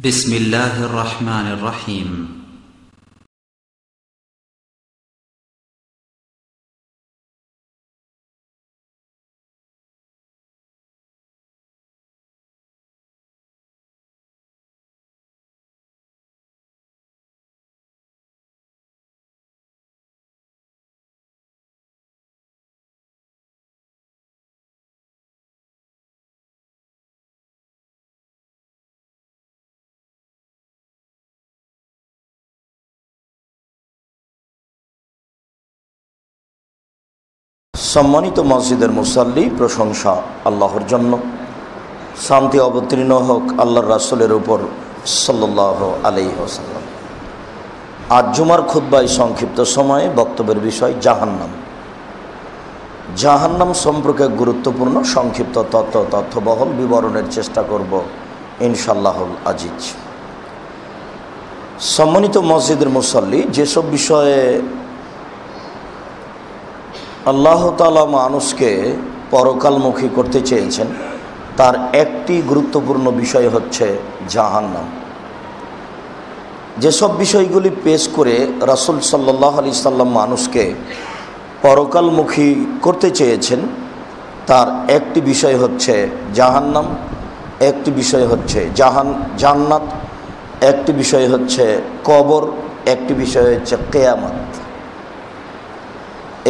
বিসমিল্লাহির রহমানির রহিম। সম্মানিত মসজিদের মুসাল্লি, প্রশংসা আল্লাহর জন্য। শান্তি অবতীর্ণ হোক আল্লাহর রাসূলের উপর সাল্লাল্লাহু আলাইহি ওয়াসাল্লাম। আজ জুমার খুতবায় সংক্ষিপ্ত সময়ে বক্তব্যের বিষয় জাহান্নাম। জাহান্নাম সম্পর্কে গুরুত্বপূর্ণ সংক্ষিপ্ত তথ্যবহল বিবরণের চেষ্টা করব ইনশাআল্লাহুল আজিজ। সম্মানিত মসজিদের মুসাল্লি, যেসব বিষয়ে আল্লাহ তাআলা মানুষকে পরকালমুখী করতে চেয়েছেন তার একটি গুরুত্বপূর্ণ বিষয় হচ্ছে জাহান্নাম। যেসব বিষয়গুলি পেশ করে রাসূল সাল্লাল্লাহু আলাইহি সাল্লাম মানুষকে পরকালমুখী করতে চেয়েছেন তার একটি বিষয় হচ্ছে জাহান্নাম, একটি বিষয় হচ্ছে জান্নাত, একটি বিষয় হচ্ছে কবর, একটি বিষয় হচ্ছে কিয়ামত।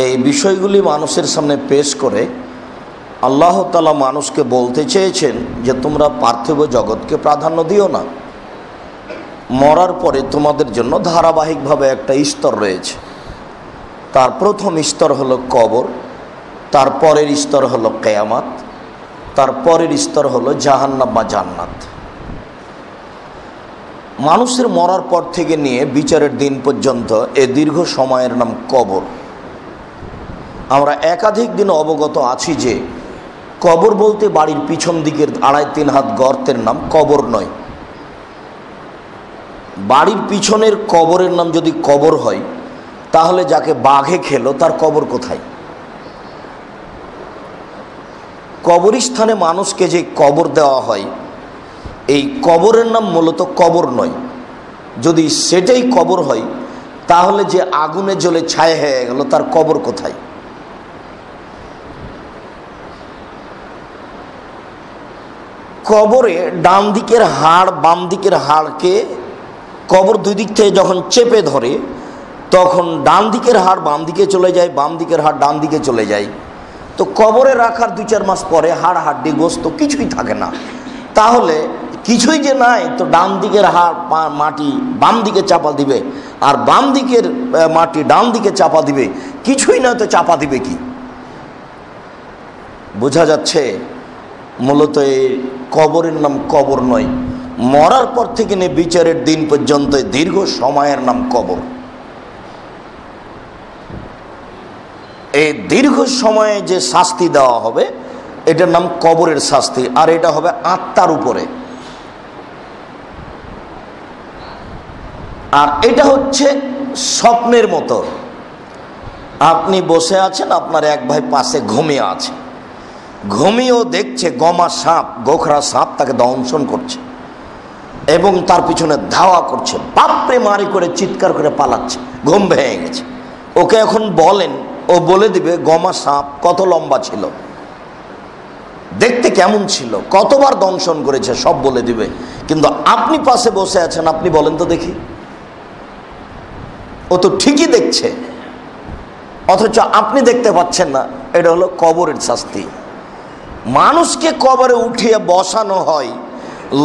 এই বিষয়গুলি মানুষের সামনে পেশ করে আল্লাহ তাআলা মানুষকে বলতে চেয়েছেন যে তোমরা পার্থিব জগৎকে প্রাধান্য দিও না। মরার পরে তোমাদের জন্য ধারাবাহিকভাবে একটা স্তর রয়েছে। তার প্রথম স্তর হলো কবর, তার পরের স্তর হলো কিয়ামত, তার পরের স্তর হলো জাহান্নাম বা জান্নাত। মানুষের মরার পর থেকে নিয়ে বিচারের দিন পর্যন্ত এ দীর্ঘ সময়ের নাম কবর। আমরা একাধিক দিন অবগত আছি যে কবর বলতে বাড়ির পিছন দিকের 2.5-3 হাত গর্তের নাম কবর নয়। বাড়ির পিছনের কবরের নাম যদি কবর হয় তাহলে যাকে বাঘে খেলো তার কবর কোথায়? কবরস্থানে মানুষকে যে কবর দেওয়া হয় এই কবরের নাম মূলত কবর নয়। যদি সেটাই কবর হয় তাহলে যে আগুনে জ্বলে ছাই হয়ে গেল তার কবর কোথায়? কবরে ডান দিকের হাড় বাম দিকের হাড়কে কবর দুই দিক থেকে যখন চেপে ধরে তখন ডান দিকের হাড় বাম দিকে চলে যায়, বাম দিকের হাড় ডান দিকে চলে যায়। তো কবরে রাখার 2-4 মাস পরে হাড় হাড্ডি গোস্ত কিছুই থাকে না। তাহলে কিছুই যে নাই, তো ডান দিকের হাড় মাটি বাম দিকে চাপা দিবে আর বাম দিকের মাটি ডান দিকে চাপা দিবে, কিছুই না, তো চাপা দিবে কি? বোঝা যাচ্ছে মূলত এই কবরের নাম কবর নয়। মরার পর থেকে নিয়ে বিচারের দিন পর্যন্ত দীর্ঘ সময়ের নাম কবর। এই দীর্ঘ সময়ে যে শাস্তি দেওয়া হবে এটার নাম কবরের শাস্তি, আর এটা হবে আত্মার উপরে। আর এটা হচ্ছে স্বপ্নের মতো। আপনি বসে আছেন, আপনার এক ভাই পাশে ঘুমিয়ে আছে, ঘুমিয়েও দেখছে গমা সাপ, গোখরা সাপ তাকে দংশন করছে এবং তার পিছনে ধাওয়া করছে, বাপরে মারি করে চিৎকার করে পালাচ্ছে, ঘুম ভেঙে গেছে। ওকে এখন বলেন, ও বলে দিবে গমা সাপ কত লম্বা ছিল, দেখতে কেমন ছিল, কতবার দংশন করেছে, সব বলে দিবে। কিন্তু আপনি পাশে বসে আছেন, আপনি বলেন তো দেখি। ও তো ঠিকই দেখছে অথচ আপনি দেখতে পাচ্ছেন না। এটা হলো কবরের শাস্তি। মানুষকে কবরে উঠিয়ে বসানো হয়,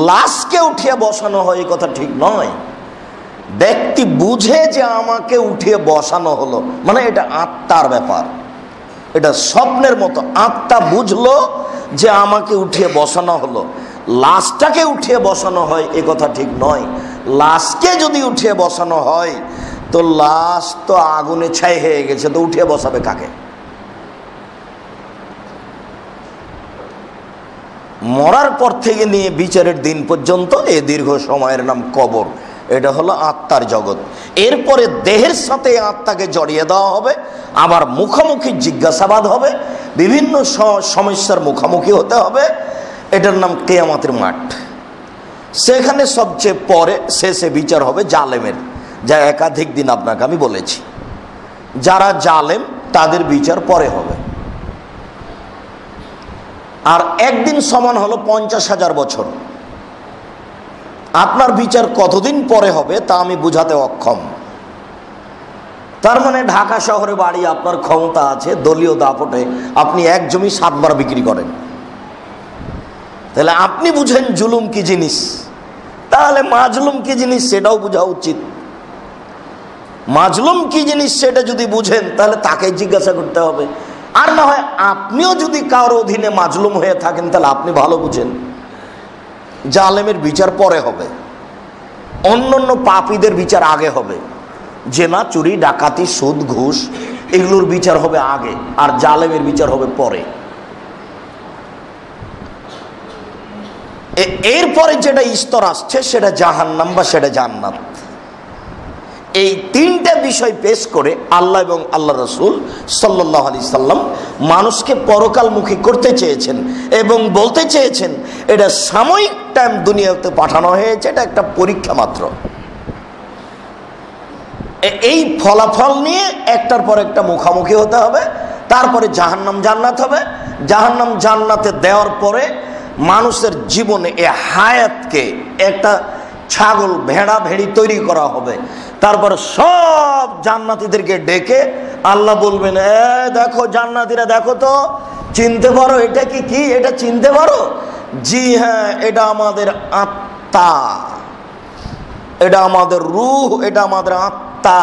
লাশকে উঠিয়ে বসানো হয়, এই কথা ঠিক নয়। ব্যক্তি বুঝে যে আমাকে উঠিয়ে বসানো হলো, মানে এটা আত্মার ব্যাপার, এটা স্বপ্নের মতো। আত্মা বুঝলো যে আমাকে উঠিয়ে বসানো হলো, লাশটাকে উঠিয়ে বসানো হয়, এ কথা ঠিক নয়। লাশকে যদি উঠিয়ে বসানো হয় তো লাশ তো আগুনে ছাই হয়ে গেছে, তো উঠিয়ে বসাবে কাকে? মরার পর থেকে নিয়ে বিচারের দিন পর্যন্ত এই দীর্ঘ সময়ের নাম কবর। এটা হলো আত্মার জগৎ। এরপরে দেহের সাথে আত্মাকে জড়িয়ে দেওয়া হবে, আবার মুখোমুখি জিজ্ঞাসাবাদ হবে, বিভিন্ন সমস্যার মুখোমুখি হতে হবে। এটার নাম কিয়ামতের মাঠ। সেখানে সবচেয়ে পরে শেষে বিচার হবে জালেমের, যা একাধিক দিন আপনাকে আমি বলেছি। যারা জালেম তাদের বিচার পরে হবে। আর একদিন সমান হলো 50,000 বছর। আপনার বিচার কতদিন পরে হবে তা আমি বুঝাতে অক্ষম। তার মানে ঢাকা শহরে বাড়ি, আপনার ক্ষমতা আছে, দলীয় দাপটে আপনি এক জমি 7 বার বিক্রি করেন, তাহলে আপনি বুঝেন জুলুম কি জিনিস, তাহলে মাজলুম কি জিনিস সেটাও বোঝা উচিত। মাজলুম কি জিনিস সেটা যদি বুঝেন তাহলে তাকে জিজ্ঞাসা করতে হবে। আর না হয় আপনিও যদি কারোর অধীনে মাজলুম হয়ে থাকেন তাহলে আপনি ভালো বুঝেন। জালেমের বিচার পরে হবে, অন্যান্য পাপীদের বিচার আগে হবে। জেনা, চুরি, ডাকাতি, সুদ, ঘুষ এগুলোর বিচার হবে আগে, আর জালেমের বিচার হবে পরে। এরপরে যেটা স্তর আসছে সেটা জাহান্নাম বা সেটা জান্নাত। এই তিনটা বিষয় পেশ করে আল্লাহ এবং আল্লাহ রসুল সাল্লাল্লাহু আলাইহি সাল্লাম মানুষকে পরকালমুখী করতে চেয়েছেন এবং বলতে চেয়েছেন এটা সাময়িক টাইম দুনিয়াতে পাঠানো হয়েছে, এটা একটা পরীক্ষা মাত্র। এই ফলাফল নিয়ে একটার পর একটা মুখামুখি হতে হবে। তারপরে জাহান্নাম জান্নাত হবে। জাহান্নাম জান্নাতে দেওয়ার পরে মানুষের জীবনে এ হায়াতকে একটা ছাগল, ভেড়া, ভেড়ি তৈরি করা হবে। তারপরে সব জান্নাতীদেরকে ডেকে আল্লাহ বলবেন, দেখো জান্নাতীরা, দেখো তো, চিনতে পারো এটা কি কি, এটা চিনতে পারো? জি হ্যাঁ, এটা আমাদের আত্মা, এটা আমাদের রূহ, এটা আমাদের আত্মা।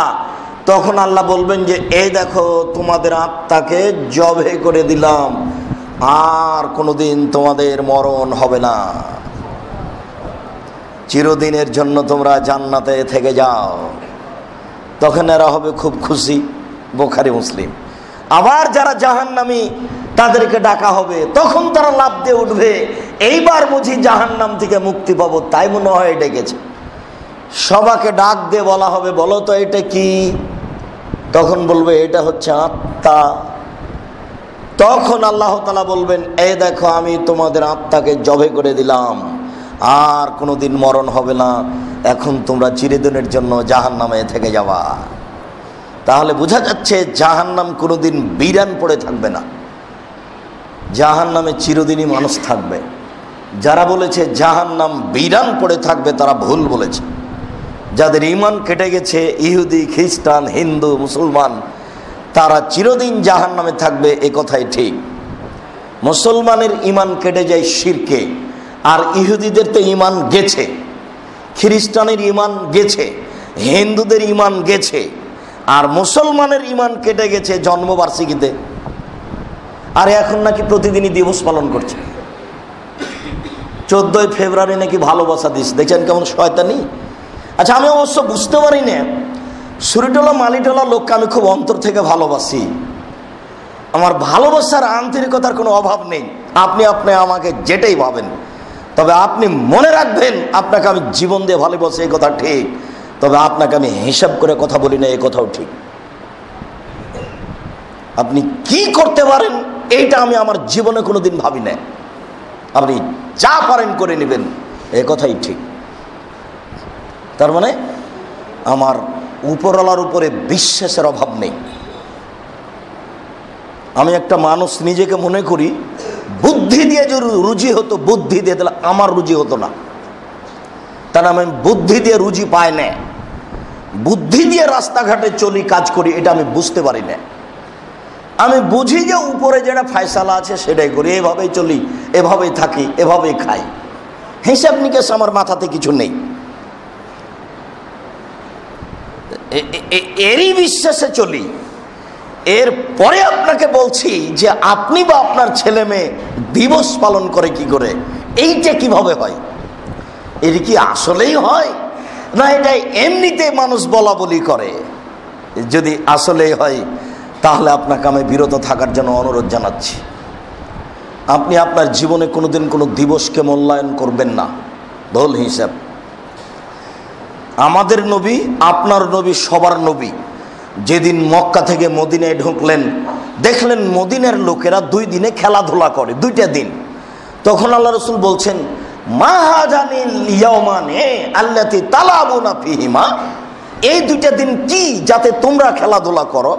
তখন আল্লাহ বলবেন যে এই দেখো তোমাদের আত্মাকে জবে করে দিলাম, আর কোনোদিন তোমাদের মরণ হবে না, চিরদিনের জন্য তোমরা জান্নাতে থেকে যাও। তখন এরা হবে খুব খুশি। বুখারী, মুসলিম। আবার যারা জাহান্নামী তাদেরকে ডাকা হবে, তখন তারা লাফ দিয়ে উঠবে, এইবার বুঝি জাহান্নাম থেকে মুক্তি পাবো, তাই মনে হয় ডেকেছে। সবাইকে ডাক দিয়ে বলা হবে, বলো তো এটা কি? তখন বলবে এটা হচ্ছে আত্মা। তখন আল্লাহ তাআলা বলবেন, এই দেখো আমি তোমাদের আত্মাকে জবে করে দিলাম, আর কোনোদিন মরণ হবে না, এখন তোমরা চিরদিনের জন্য জাহান্নামে থেকে যাবা। তাহলে বোঝা যাচ্ছে জাহান্নাম কোনোদিন বিরান পড়ে থাকবে না, জাহান্নামে চিরদিনই মানুষ থাকবে। যারা বলেছে জাহান্নাম বিরান পড়ে থাকবে তারা ভুল বলেছে। যাদের ঈমান কেটে গেছে, ইহুদি, খ্রিস্টান, হিন্দু, মুসলমান, তারা চিরদিন জাহান্নামে থাকবে, এ কথাই ঠিক। মুসলমানের ঈমান কেটে যায় শিরকে, আর ইহুদিদের তো ঈমান গেছে, খ্রিস্টানের ঈমান গেছে, হিন্দুদের ঈমান গেছে, আর মুসলমানের ঈমান কেটে গেছে জন্মবার্ষিকীতে। আর এখন নাকি প্রতিদিনই দিবস পালন করছে। 14ই ফেব্রুয়ারি নাকি ভালোবাসা দিস, দেখছেন কেমন শয়তানি। আচ্ছা, আমি অবশ্য বুঝতে পারি না, সুরিটোলা মালিটোলা লোককে আমি খুব অন্তর থেকে ভালোবাসি, আমার ভালোবাসার আন্তরিকতার কোনো অভাব নেই। আপনি আমাকে যেটাই ভাবেন, তবে আপনি মনে রাখবেন আপনাকে আমি জীবন দিয়ে ভালোবাসি, এই কথা ঠিক, তবে আপনাকে আমি হিসাব করে কথা বলি না, এই কথাও ঠিক। আপনি কি করতে পারেন এইটা আমি আমার জীবনে কোনোদিন ভাবি না, আপনি যা পারেন করে নেবেন, এই কথাই ঠিক। তার মানে আমার উপরওয়ালার উপরে বিশ্বাসের অভাব নেই। আমি একটা মানুষ নিজেকে মনে করি বুদ্ধি দিয়ে যদি রুজি হতো, বুদ্ধি দিয়ে দিলে আমার রুজি হতো না। তার আমি বুদ্ধি দিয়ে রুজি পাই না, বুদ্ধি দিয়ে রাস্তাঘাটে চলি, কাজ করি, এটা আমি বুঝতে পারি না। আমি বুঝি যে উপরে যেটা ফয়সালা আছে সেটাই করি, এভাবেই চলি, এভাবেই থাকি, এভাবেই খাই, হিসাব নিকেশ আমার মাথাতে কিছু নেই। এরই বিশ্বাসে চলি। এরপরে আপনাকে বলছি যে আপনি বা আপনার ছেলে মেয়ে দিবস পালন করে কি করে, এইটা কিভাবে হয়? এর কি আসলেই হয় না এটা এমনিতে মানুষ বলা বলি করে? যদি আসলেই হয় তাহলে আপনাকে আমি বিরত থাকার জন্য অনুরোধ জানাচ্ছি। আপনি আপনার জীবনে কোনোদিন কোনো দিবসকে মূল্যায়ন করবেন না, ভুল হিসাব। আমাদের নবী, আপনার নবী, সবার নবী যেদিন মক্কা থেকে মদিনায় ঢুকলেন, দেখলেন মদিনার লোকেরা 2 দিনে খেলাধুলা করে, 2টা দিন। তখন আল্লাহ রসুল বলছেন, মা হাজানিল ইয়াওমানে আল্লাতী তালাবুনা ফীহিমা, এই দুইটা দিন কি যাতে তোমরা খেলাধুলা করো?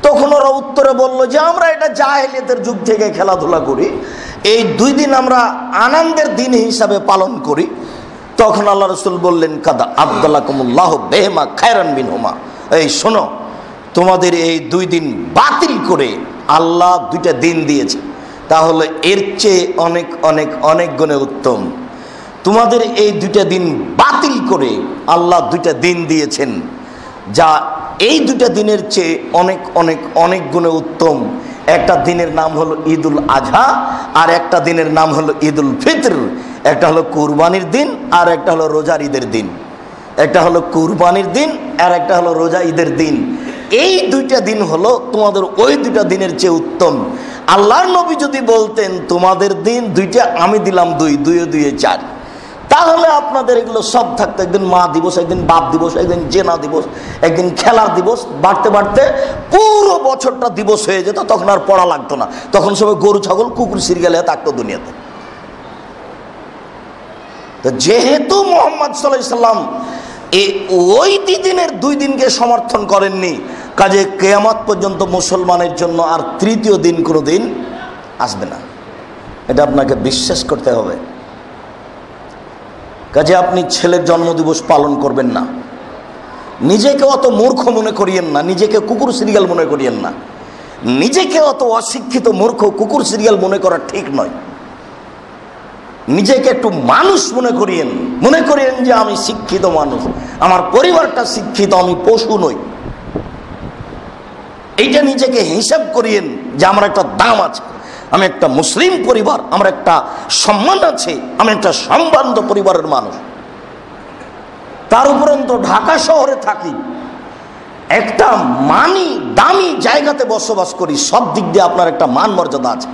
তখন ওরা উত্তরে বলল যে আমরা এটা জাহেলিয়াতের যুগ থেকে খেলাধুলা করি, এই 2 দিন আমরা আনন্দের দিন হিসাবে পালন করি। তখন আল্লাহ রাসূল বললেন কাদা আবদালাকুমুল্লাহু বিহিমা খায়রান মিনহুমা, এই শোনো, তোমাদের এই 2 দিন বাতিল করে আল্লাহ 2টা দিন দিয়েছে, তাহলে এর চেয়ে অনেক অনেক অনেক গুণে উত্তম। তোমাদের এই 2টা দিন বাতিল করে আল্লাহ 2টা দিন দিয়েছেন, যা এই 2টা দিনের চেয়ে অনেক অনেক অনেক গুণে উত্তম। একটা দিনের নাম হলো ঈদুল আজহা, আর একটা দিনের নাম হলো ঈদুল ফিতর। একটা হলো কুরবানির দিন, আর একটা হলো রোজার ঈদের দিন। একটা হলো কুরবানির দিন, আর একটা হলো রোজা ঈদের দিন। এই 2টা দিন হলো তোমাদের ওই 2টা দিনের চেয়ে উত্তম। আল্লাহর নবী যদি বলতেন তোমাদের দিন 2টা, আমি দিলাম 2, 2 × 2 = 4, তাহলে আপনাদের এগুলো সব থাকতো। একদিন মা দিবস, একদিন বাপ দিবস, একদিন জেনা দিবস, একদিন খেলার দিবস, বাড়তে বাড়তে পুরো বছরটা দিবস হয়ে যেত। তখন আর পড়া লাগতো না, তখন সবাই গরু ছাগল কুকুর সিরগালে থাকতো দুনিয়াতে। তো যেহেতু মুহাম্মদ সাল্লাল্লাহু আলাইহি সাল্লাম ওই দিনের 2 দিনকে সমর্থন করেননি, কাজে কিয়ামত পর্যন্ত মুসলমানের জন্য আর 3য় দিন কোনো দিন আসবে না, এটা আপনাকে বিশ্বাস করতে হবে। কাজে আপনি ছেলের জন্মদিবস পালন করবেন না, নিজেকে অত মূর্খ মনে করিয়েন না, নিজেকে কুকুর সিরিয়াল মনে করিয়েন না, নিজেকে অত অশিক্ষিত মূর্খ কুকুর সিরিয়াল মনে করা ঠিক নয়। নিজেকে একটু মানুষ মনে করিয়েন যে আমি শিক্ষিত মানুষ, আমার পরিবারটা শিক্ষিত, আমি পশু নই। এইটা নিজেকে হিসাব করিয়েন যে আমার একটা দাম আছে, আমি একটা মুসলিম পরিবার, আমার একটা সম্মান আছে, আমি একটা সম্ভ্রান্ত পরিবারের মানুষ। তার উপরন্ত ঢাকা শহরে থাকি, একটা দামি জায়গাতে বসবাস করি, সব দিক দিয়ে আপনার একটা মান মর্যাদা আছে।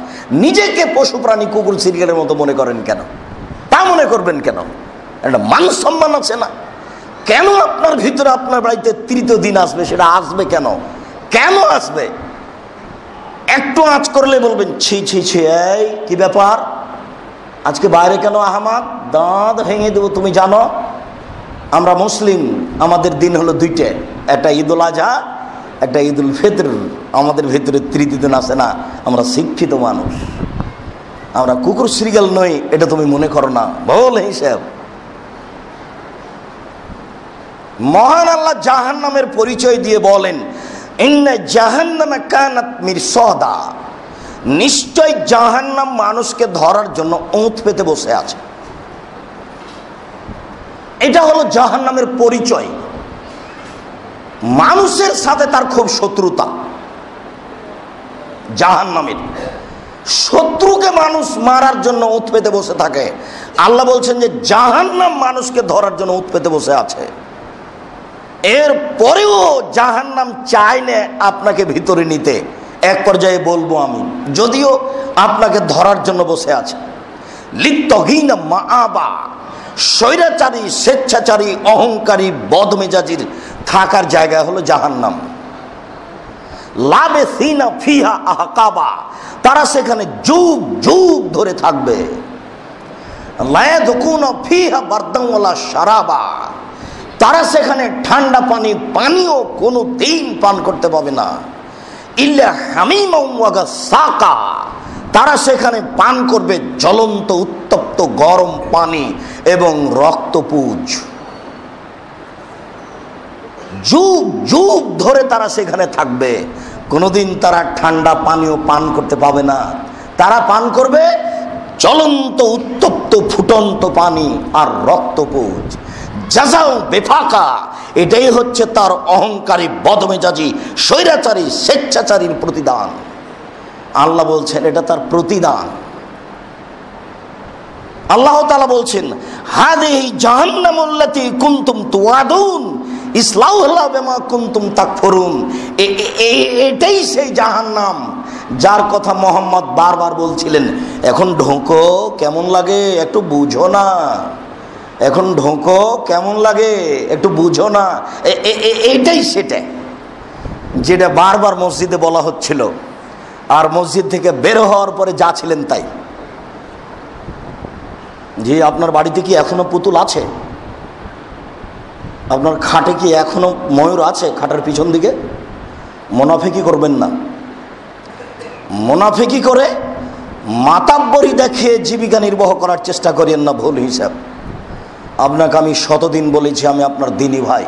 নিজেকে পশু প্রাণী কুকুর সিরিয়ালের মতো মনে করেন কেন? তা মনে করবেন কেন? একটা মান সম্মান আছে না? কেন আপনার ভিতরে আপনার বাড়িতে 3য় দিন আসবে? সেটা আসবে কেন? কেন আসবে? একটু আঁচ করলে বলবেন ছি ছি ছি, এই কি ব্যাপার, আজকে বাইরে কেন আহমাদ? দাঁত ভেঙে দেবো। তুমি জানো আমরা মুসলিম, আমাদের দিন হলো 2টে, একটা ঈদুল আজহা, একটা ঈদুল ফিতর। আমাদের ভিতরে 3য় দিন আসে না। আমরা শিক্ষিত মানুষ, আমরা কুকুর সিরিয়াল নই, এটা তুমি মনে করো না। বল হিসাব। মহান আল্লাহ জাহান্নামের পরিচয় দিয়ে বলেন ইন্না জাহান্নামা কানাত মিরসাদা, নিশ্চয় জাহান্নাম মানুষকে ধরার জন্য ওঁত পেতে বসে আছে। এটা হলো জাহান্নামের পরিচয়। মানুষের সাথে তার খুব শত্রুতা। জাহান্নামের শত্রুকে মানুষ মারার জন্য ওঁত পেতে বসে থাকে। আল্লাহ বলছেন যে জাহান্নাম মানুষকে ধরার জন্য ওঁত পেতে বসে আছে। এর পরেও জাহান্নাম চায় না আপনাকে ভিতরে নিতে। এক পর্যায়ে বলবো আমি, যদিও আপনাকে ধরার জন্য বসে আছে। লিত্তগিনা মাআবা, স্বৈরাচারী, স্বেচ্ছাচারী, অহংকারী, বদমেজাজির থাকার জায়গা হলো জাহান্নাম। লাবেসিনা ফিহা আহকাবা, তারা সেখানে যুগ যুগ ধরে থাকবে। লা ইয়াযকুনা ফিহা বারদান ওয়ালা শারাবা, তারা সেখানে ঠান্ডা পানীয় কোনো দিন পান করতে পাবে না। ইল্লা হামিমান ওয়া গাসাকা, তারা সেখানে পান করবে জ্বলন্ত উত্তপ্ত গরম পানি এবং রক্তপুঞ্জ। যুগ যুগ ধরে তারা সেখানে থাকবে, কোনোদিন তারা ঠান্ডা পানীয় পান করতে পাবে না। তারা পান করবে জ্বলন্ত উত্তপ্ত ফুটন্ত পানি আর রক্তপুঞ্জ। জাযাও বেফাকা, এটাই হচ্ছে তার অহংকারী, বদমেজাজি, স্বৈরাচারী, স্বেচ্ছাচারীর প্রতিদান। আল্লাহ বলছেন এটা তার প্রতিদান। আল্লাহ তাআলা বলছেন হাদিহি জাহান্নামুল্লাতী কুনতুম তুআদুন ইসলাউহা বিমা কুনতুম তাকফুরুন। এটাই সেই জাহান্নাম যার কথা মোহাম্মদ বারবার বলছিলেন, এখন ঢোকো, কেমন লাগে একটু বুঝো না, এখন ঢোকো, কেমন লাগে একটু বুঝো না। এটাই সেটা যেটা বারবার মসজিদে বলা হচ্ছিল, আর মসজিদ থেকে বের হওয়ার পরে যা ছিলেন তাই। যে আপনার বাড়িতে কি এখনো পুতুল আছে? আপনার খাটে কি এখনো ময়ূর আছে? খাটের পিছন দিকে মুনাফিকি করবেন না। মুনাফিকি করে মাতাব্বরি দেখে জীবিকা নির্বাহ করার চেষ্টা করেন না, ভুল হিসাব। আপনাকে আমি শতদিন বলেছি, আমি আপনার দিনী ভাই।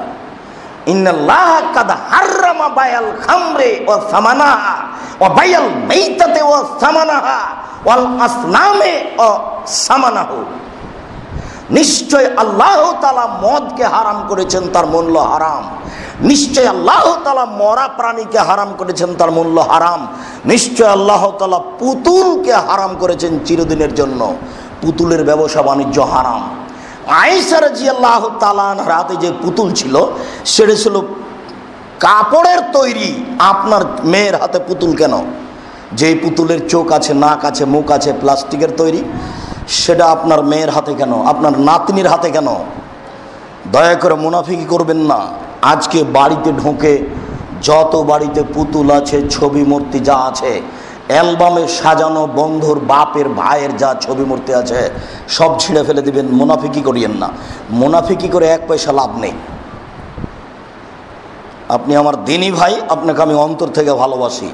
ইন্নাল্লাহ কাদ হাররামা বায়াল খামরে ওয়া সামানাহা ওয়া বায়াল মাইতাতে ওয়া সামানাহা ওয়াল আসনামে ওয়া সামানাহু। নিশ্চয় আল্লাহ তাআলা মদকে হারাম করেছেন, তার মূল্য হারাম। নিশ্চয় আল্লাহ তাআলা মরা প্রাণীকে হারাম করেছেন, তার মূল্য হারাম। নিশ্চয় আল্লাহ তাআলা পুতুলকে হারাম করেছেন চিরদিনের জন্য, পুতুলের ব্যবসা বাণিজ্য হারাম। আয়েশা রাদিয়াল্লাহু তাআলা আনহার হাতে যে পুতুল ছিল সেটা ছিল কাপড়ের তৈরি। আপনার মেয়ের হাতে পুতুল কেন? যেই পুতুলের চোখ আছে, নাক আছে, মুখ আছে, প্লাস্টিকের তৈরি, সেটা আপনার মেয়ের হাতে কেন? আপনার নাতনির হাতে কেন? দয়া করে মুনাফিকি করবেন না। আজকে বাড়িতে ঢোকে যত বাড়িতে পুতুল আছে, ছবি মূর্তি যা আছে, অ্যালবামে সাজানো বন্ধুর বাপের ভাইয়ের যা ছবি মূর্তি আছে সব ছিঁড়ে ফেলে দিবেন। মুনাফিকি করিয়েন না। মুনাফিকি করে এক পয়সা লাভ নেই। আপনি আমার দিনী ভাই, আপনাকে আমি অন্তর থেকে ভালোবাসি।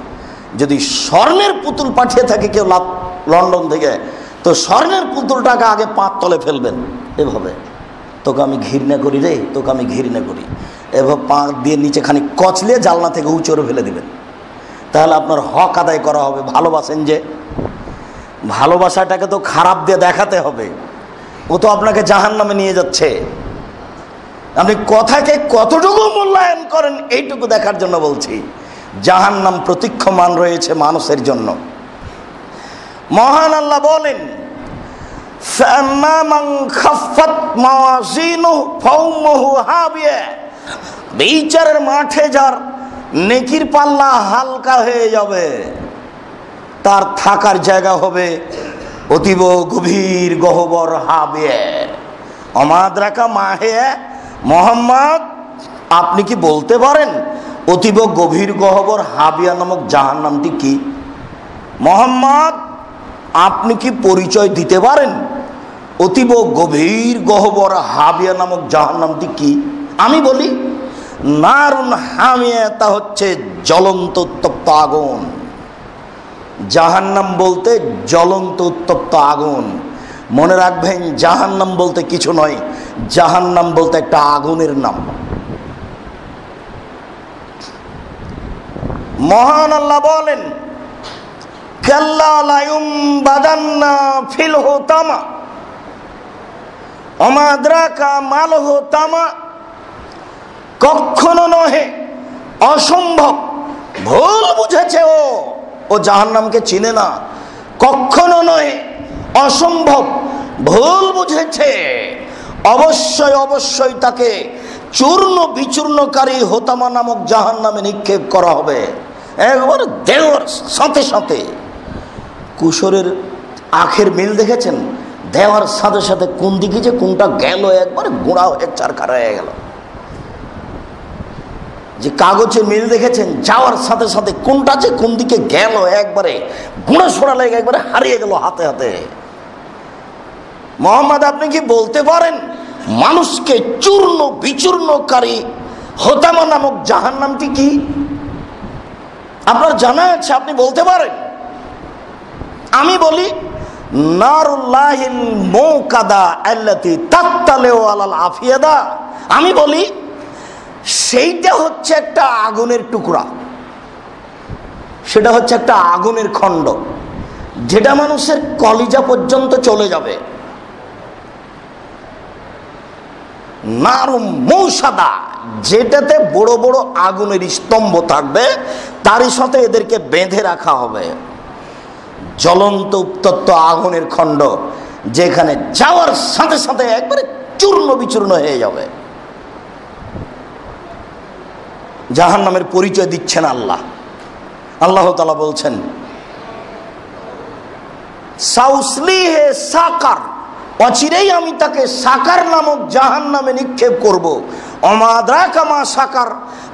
যদি স্বর্ণের পুতুল পাঠিয়ে থাকে কেউ লন্ডন থেকে, তো স্বর্ণের পুতুলটাকে আগে পাঁচ তলে ফেলবেন এভাবে, তোকে আমি ঘৃণা করি রে, তোকে আমি ঘৃণা করি, এভাবে পা দিয়ে নিচে খানিক কচলে জানলা থেকে উঁচড়ে ফেলে দিবেন। তাহলে আপনার হক আদায় করা হবে। ভালোবাসেন যে, ভালোবাসাটাকে তো খারাপ দিয়ে দেখাতে হবে। ও তো আপনাকে জাহান্নামে নিয়ে যাচ্ছে। আপনি কথাকে কতটুকু মূল্যায়ন করেন এইটুকু দেখার জন্য বলছি। জাহান্নাম প্রতীক্ষমান রয়েছে মানুষের জন্য। মহান আল্লাহ বলেন, বিচারের মাঠে যার নেকির পাল্লা হালকা হয়ে যাবে, তার থাকার জায়গা হবে অতীব গভীর গহ্বর হাবিয়ে। অমাদ্রাকা মাহে মোহাম্মদ, আপনি কি বলতে পারেন অতীব গভীর গহ্বর হাবিয়া নামক জাহান্নামটি কি? মোহাম্মদ, আপনি কি পরিচয় দিতে পারেন অতীব গভীর গহ্বর হাবিয়া নামক জাহান্নামটি কি? আমি বলি, নারুন হামিয়া, তা হচ্ছে জ্বলন্ত উত্তপ্ত আগুন। জাহান্নাম বলতে জ্বলন্ত উত্তপ্ত আগুন। মনে রাখবেন, জাহান্নাম বলতে কিছু নয়, জাহান্নাম বলতে একটা আগুনের নাম। মহান আল্লাহ বলেন, কাল্লা লা ইউমবাদান্না ফিল হুতামা ওমা আদরাকা মাল হুতামা। কখনো নহে, অসম্ভব। ভুল বুঝেছে ও জাহান্নামকে চিনে না। কখনো নয়, অসম্ভব, ভুল বুঝেছে। অবশ্যই অবশ্যই তাকে চূর্ণ বিচূর্ণকারী হোতামা নামক জাহান্নামে নিক্ষেপ করা হবে। একবার দেওয়ার সাথে সাথে, কুশরের আখের মিল দেখেছেন? দেওয়ার সাথে সাথে কোন দিকে যে কোনটা গেল, একবারে গোড়া হয়ে চারখানা হয়ে গেল। যে কাগজের মিল দেখেছেন? যাওয়ার সাথে সাথে কোনটা যে কোন দিকে গেল, একবারে গুঁড়া সোড়া লেগে একবারে হারিয়ে গেল হাতে হাতে। মোহাম্মদ, আপনি কি বলতে পারেন মানুষকে চূর্ণ বিচূর্ণকারী হোতামা নামক জাহান্নামটি কি? আপনার জানা আছে? আপনি বলতে পারেন? আমি বলি, নারুল্লাহিল মুকাদা আল্লাতী তাত্তালিউ আলাল আফিয়াদা। আমি বলি, সেইটা হচ্ছে একটা আগুনের টুকরা, সেটা হচ্ছে একটা আগুনের খণ্ড, যেটা মানুষের কলিজা পর্যন্ত চলে যাবে। নারুম মৌসাদা, যেটাতে বড় বড় আগুনের স্তম্ভ থাকবে, তারই সাথে এদেরকে বেঁধে রাখা হবে। জ্বলন্ত উত্তপ্ত আগুনের খণ্ড, যেখানে যাওয়ার সাথে সাথে একবারে চূর্ণ বিচূর্ণ হয়ে যাবে। জাহান্নামের পরিচয় দিচ্ছেন আল্লাহ। আল্লাহ তাআলা বলছেন, সাউসলিহে সাকার, অচিরেই আমি তাকে সাকার নামক জাহান্নামে নিক্ষেপ করব। ওমা আদরাকা মা সাকার।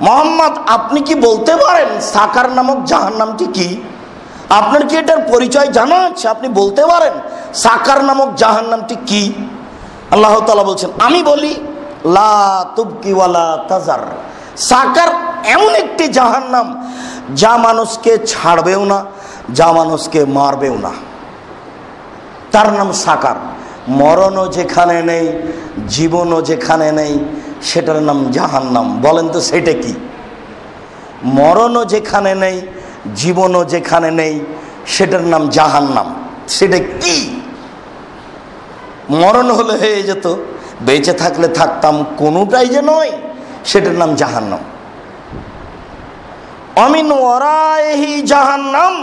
মোহাম্মদ, আপনি কি বলতে পারেন সাকার নামক জাহান্নামটি কি? আপনার কি এটার পরিচয় জানা আছে? আপনি বলতে পারেন? সাকার নামক জাহান্নামটি কি? আল্লাহ তাআলা বলছেন, আমি বলি লা তুবকি ওয়ালা তাজার। সাকার এমন একটি জাহান্নাম যা মানুষকে ছাড়বেও না, যা মানুষকে মারবেও না, তার নাম সাকার। মরণও যেখানে নেই, জীবনও যেখানে নেই, সেটার নাম জাহান্নাম। বলেন তো সেটা কি? মরণও যেখানে নেই, জীবনও যেখানে নেই, সেটার নাম জাহান্নাম। সেটা কি? মরণ হলে হয়ে যেত, বেঁচে থাকলে থাকতাম, কোনোটাই যে নয়, সেটার নাম জাহান্নাম। অমিন ওয়ারাইহি জাহান্নাম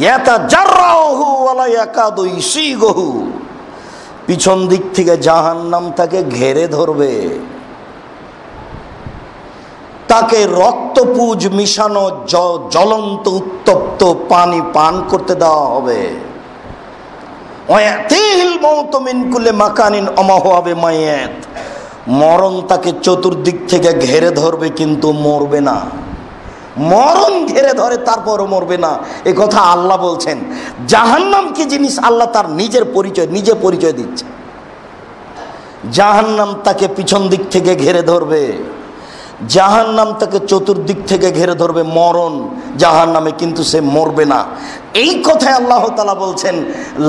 ইয়াতাজাররাহু ওয়ালা ইয়াকাদু ইসিগহু। পিছন দিক থেকে জাহান্নাম তাকে ঘেরে ধরবে, তাকে রক্তপুঁজ মিশানো জ্বলন্ত উত্তপ্ত পানি পান করতে দেওয়া হবে। মরণ তাকে চতুর্দিক থেকে ঘেরে ধরবে, কিন্তু মরবে না। মরণ ঘেরে ধরে তারপরও মরবে না, এ কথা আল্লাহ বলছেন। জাহান্নাম কি জিনিস আল্লাহ তার নিজের পরিচয় নিজে পরিচয় দিচ্ছে। জাহান্নাম তাকে পিছন দিক থেকে ঘেরে ধরবে, জাহান্নাম তাকে চতুর্দিক থেকে ঘেরে ধরবে। মরণ জাহান্নামে, কিন্তু সে মরবে না। এই কথায় আল্লাহ তাআলা বলছেন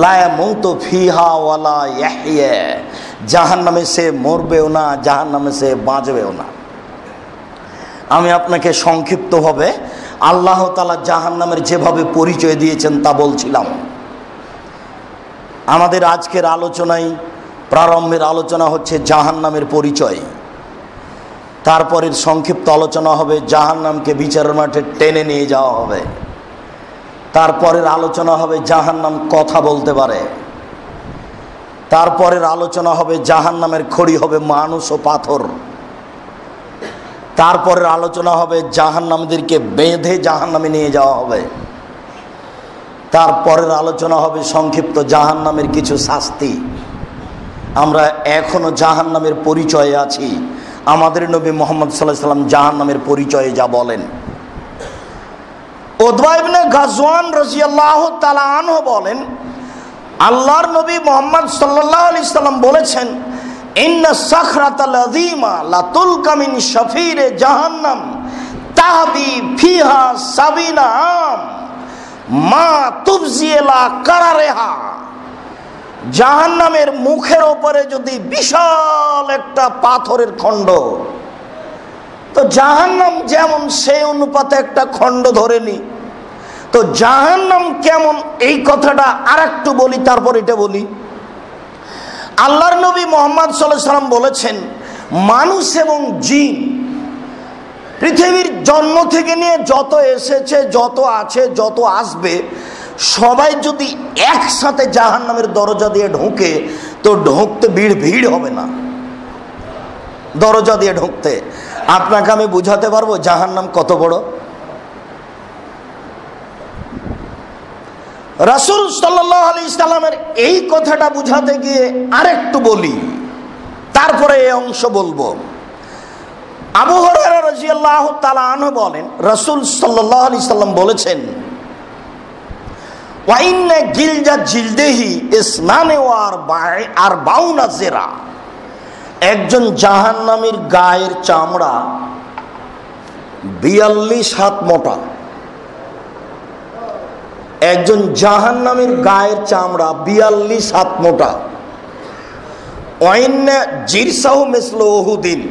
লা ইয়ামুতু ফিহা ওয়ালা ইয়াহইয়া। জাহান্নামে সে মরবেও না, জাহান্নামে সে বাঁচবেও না। আমি আপনাকে সংক্ষিপ্তভাবে আল্লাহ তাআলা জাহান্নামের যেভাবে পরিচয় দিয়েছেন তা বলছিলাম। আমাদের আজকের আলোচনায় প্রারম্ভের আলোচনা হচ্ছে জাহান্নামের পরিচয়। তারপরের সংক্ষিপ্ত আলোচনা হবে জাহান্নামকে বিচারের মাঠে টেনে নিয়ে যাওয়া হবে। তারপরের আলোচনা হবে জাহান্নাম কথা বলতে পারে। তারপরের আলোচনা হবে জাহান্নামের খড়ি হবে মানুষ ও পাথর। তারপরের আলোচনা হবে জাহান্নামীদেরকে বেঁধে জাহান্নামে নিয়ে যাওয়া হবে। তারপরের আলোচনা হবে সংক্ষিপ্ত জাহান্নামের কিছু শাস্তি। আমরা এখনো জাহান্নামের পরিচয়ে আছি। আমাদের নবী মুহাম্মদ সাল্লাল্লাহু আলাইহি ওয়াসাল্লাম জাহান্নামের পরিচয়ে যা বলেন। উদবা ইবনে গাজওয়ান রাদিয়াল্লাহু তাআলা আনহু বলেন, আল্লাহর নবী মুহাম্মদ সাল্লাল্লাহু আলাইহি ওয়াসাল্লাম বলেছেন, ইন্না সাখরাতাল আযীমা লাতুলকা মিন শাফিরে জাহান্নাম তাহবি ফিহা সাবিনা আম মা তুবজিলা কারারেহা। জাহান্নামের মুখের উপরে যদি বিশাল একটা পাথরের খণ্ড, তো জাহান্নাম যেমন সেই অনুপাতে একটা খণ্ড ধরে নি, তো জাহান্নাম কেমন এই কথাটা আর একটু বলি, তারপর এটা বলি। আল্লাহর নবী মুহাম্মদ সাল্লাল্লাহু আলাইহি ওয়াসাল্লাম বলেছেন, মানুষ এবং জিন পৃথিবীর জন্ম থেকে নিয়ে যত এসেছে, যত আছে, যত আসবে, সবাই যদি একসাথে জাহান্নামের দরজা দিয়ে ঢোকে, তো ঢুকতে ভিড় হবে না। দরজা দিয়ে ঢুকতে আপনাকে আমি বুঝাতে পারবো জাহান্নাম কত বড়। রাসূল সাল্লাল্লাহু আলাইহি সাল্লামের এই কথাটা বুঝাতে গিয়ে আরেকটু বলি, তারপরে এই অংশ বলবো। আবু হুরায়রা রাদিয়াল্লাহু তাআলা আনহু বলেন, রাসূল সাল্লাল্লাহু আলাইহি সাল্লাম বলেছেন, ওয়া ইন্না গিলজা জিলদেহি ইসনানে ওয়া আরবাউনা জিরা। একজন জাহান্নামীর গায়ের চামড়া 42 হাত মোটা। একজন জাহান্নামীর গায়ের চামড়া 42 হাত মোটা। ওয়াইন্না জিরসাহু মিসলু উহুদিন।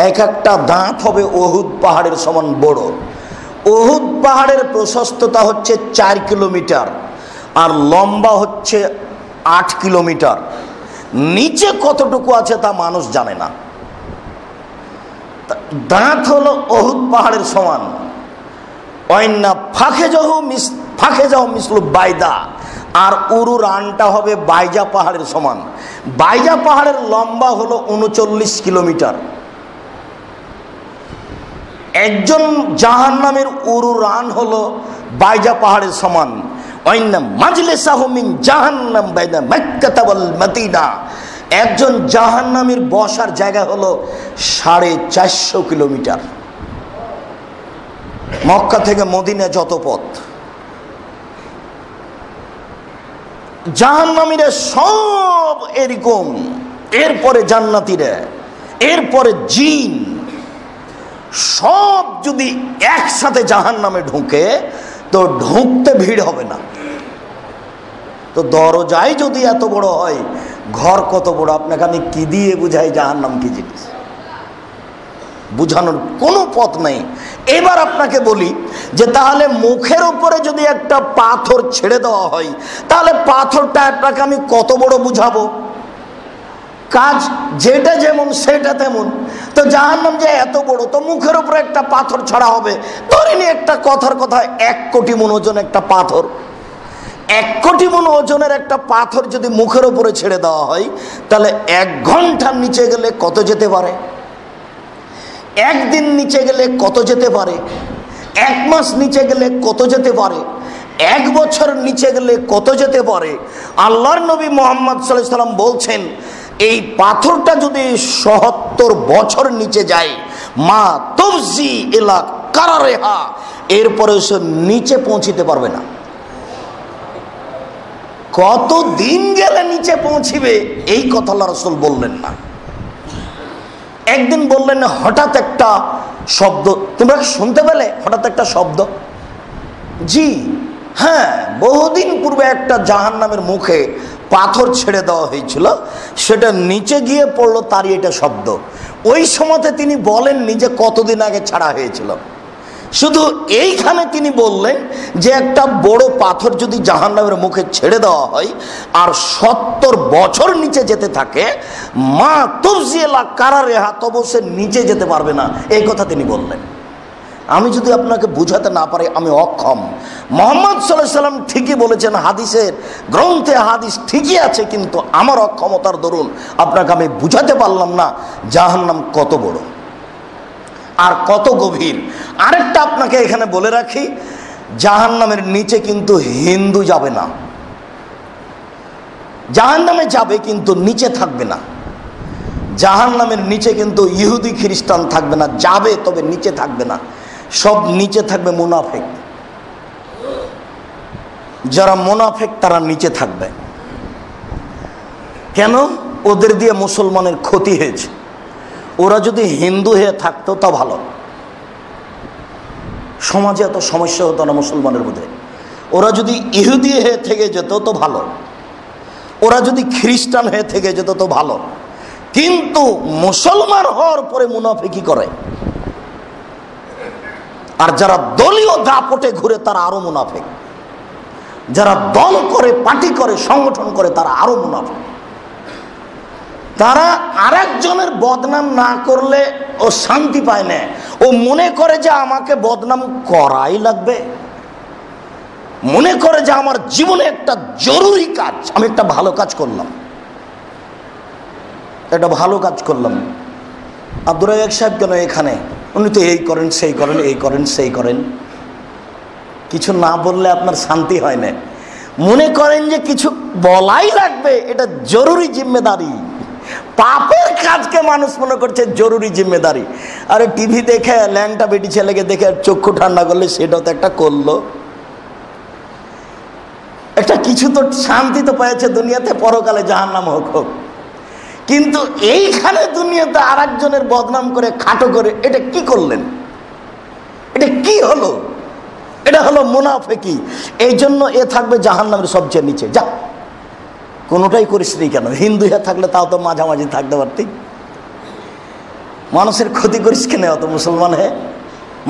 এক একটা দাঁত হবে উহুদ পাহাড়ের সমান বড়। উহুদ পাহাড়ের প্রশস্ততা হচ্ছে 4 কিলোমিটার আর লম্বা হচ্ছে 8 কিলোমিটার। নিচে কতটুকু আছে তা মানুষ জানে না। দাঁত হলো উহুদ পাহাড়ের সমান। ওয়াইন্না ফাখেজাহু মিসলু বাইদা। আর উরু রানটা হবে বাইজা পাহাড়ের সমান। বাইজা পাহাড়ের লম্বা হলো 39 কিলোমিটার। একজন জাহান্নামের উরু রান হলো বাইজা পাহাড়ের সমান। ওয়াইন্না মাজলিসাহু মিন জাহান্নাম বাইনা মক্কা ওয়াল মদিনা। একজন জাহান্নামীর বসার জায়গা হলো 450 কিলোমিটার। মক্কা থেকে মদিনা যত পথ। জাহান্নামীরা সব এরকম, এরপরে জান্নাতীরা, এরপরে জিন সব যদি একসাথে জাহান্নামে ঢুকে তো ঢুকতে ভিড় হবে না। তো দরজাই যদি এত বড় হয়, ঘর কত বড়? আপনাকে আমি কি দিয়ে বুঝাই জাহান্নাম কি জিনিস? বুঝানোর কোনো পথ নেই। এবার আপনাকে বলি যে তাহলে মুখের উপরে যদি একটা পাথর ছেড়ে দেওয়া হয়, তাহলে পাথরটা আপনাকে আমি কত বড় বুঝাবো? কাজ যেটা যেমন সেটা তেমন। তো জাহান্নাম যে এত বড়, তো মুখের উপরে একটা পাথর ছাড়া হবে। ধরে নি একটা কথার কথা 1 কোটি মণ ওজন একটা পাথর, 1 কোটি মণ ওজনের একটা পাথর যদি মুখের উপরে ছেড়ে দেওয়া হয়, তাহলে 1 ঘন্টার নিচে গেলে কত যেতে পারে? 1 দিন নিচে গেলে কত যেতে পারে? 1 মাস নিচে গেলে কত যেতে পারে? 1 বছর নিচে গেলে কত যেতে পারে? আল্লাহর নবী মুহাম্মদ সাল্লাল্লাহু আলাইহি ওয়াসাল্লাম বলছেন, এই পাথরটা যদি ৭০ বছর নিচে যায়, মা তুফজি ইলা কারারিহা, এরপরে সে নিচে পৌঁছিতে পারবে না। কত দিন গেলে নিচে পৌঁছিবে এই কথা আল্লাহ রাসূল বললেন না। একদিন বললেন হঠাৎ একটা শব্দ, তোমরা শুনতে পেলে? হঠাৎ একটা শব্দ। জি হ্যাঁ, বহুদিন পূর্বে একটা জাহান্নামের মুখে পাথর ছেড়ে দেওয়া হয়েছিল, সেটা নিচে গিয়ে পড়লো, তারই এটা শব্দ। ওই সময়তে তিনি বলেননি যে কতদিন আগে ছাড়া হয়েছিল, শুধু এইখানে তিনি বললেন যে একটা বড় পাথর যদি জাহান্নামের মুখে ছেড়ে দেওয়া হয় আর ৭০ বছর নিচে যেতে থাকে, মা তুফজিলা কারারিহা, তবু সে নিচে যেতে পারবে না, এই কথা তিনি বললেন। আমি যদি আপনাকে বুঝাতে না পারি আমি অক্ষম। মুহাম্মদ সাল্লাল্লাহু আলাইহি ওয়াসাল্লাম ঠিকই বলেছেন, হাদিসের গ্রন্থে হাদিস ঠিকই আছে, কিন্তু আমার অক্ষমতার দরুন আপনাকে আমি বুঝাতে পারলাম না জাহান্নাম কত বড় আর কত গভীর। আরেকটা আপনাকে এখানে বলে রাখি, জাহান্নামের নিচে কিন্তু হিন্দু যাবে না। জাহান্নামে যাবে কিন্তু নিচে থাকবে না। জাহান্নামের নিচে কিন্তু ইহুদি খ্রিস্টান থাকবে না, যাবে তবে নিচে থাকবে না। সব নিচে থাকবে মুনাফিক। যারা মুনাফিক তারা নিচে থাকবে। কেন? ওদের দিয়ে মুসলমানের ক্ষতি হয়েছে। ওরা যদি হিন্দু হয়ে থাকতো তা ভালো, সমাজে এত সমস্যা হতো না মুসলমানের মধ্যে। ওরা যদি ইহুদি হয়ে থেকে যেত তো ভালো, ওরা যদি খ্রিস্টান হয়ে থেকে যেত তো ভালো। কিন্তু মুসলমান হওয়ার পরে মুনাফিকি করে, আর যারা দলীয় দাপটে ঘুরে তারা আরো মুনাফিক। যারা দল করে, পার্টি করে, সংগঠন করে তারা আরো মুনাফিক। তারা আরেকজনের বদনাম না করলে ও শান্তি পায় না। ও মনে করে যে আমাকে বদনাম করাই লাগবে, মনে করে যে আমার জীবনে একটা জরুরি কাজ, আমি একটা ভালো কাজ করলাম, একটা ভালো কাজ করলাম। আব্দুর রাজ্জাক সাহেব কেন এখানে? উনি তো এই করেন, সেই করেন, এই করেন, সেই করেন। কিছু না বললে আপনার শান্তি হয় না। মনে করেন যে কিছু বলাই লাগবে, এটা জরুরি জিম্মেদারি। পাপের কাজকে মানুষ মনে করছে জরুরি জিম্মেদারি। আরে টিভি দেখে ল্যাংটা বেটি ছেলেকে দেখে চক্ষু ঠান্ডা করলে সেটাও তো একটা করলো, একটা কিছু তো শান্তি তো পেয়েছে দুনিয়াতে, পরকালে জাহান্নাম হোক হোক। কিন্তু এইখানে দুনিয়াতে আর একজনের বদনাম করে, খাটো করে, এটা কি করলেন? এটা কি হলো? এটা হলো মুনাফিকি। এই জন্য এ থাকবে জাহান্নামের সবচেয়ে নিচে। যা, কোনোটাই করিস নি কেন? হিন্দু হয়ে থাকলে তাও তো মাঝামাঝি থাকতে পারতি। মানুষের ক্ষতি করিস কেন অত? মুসলমান হয়ে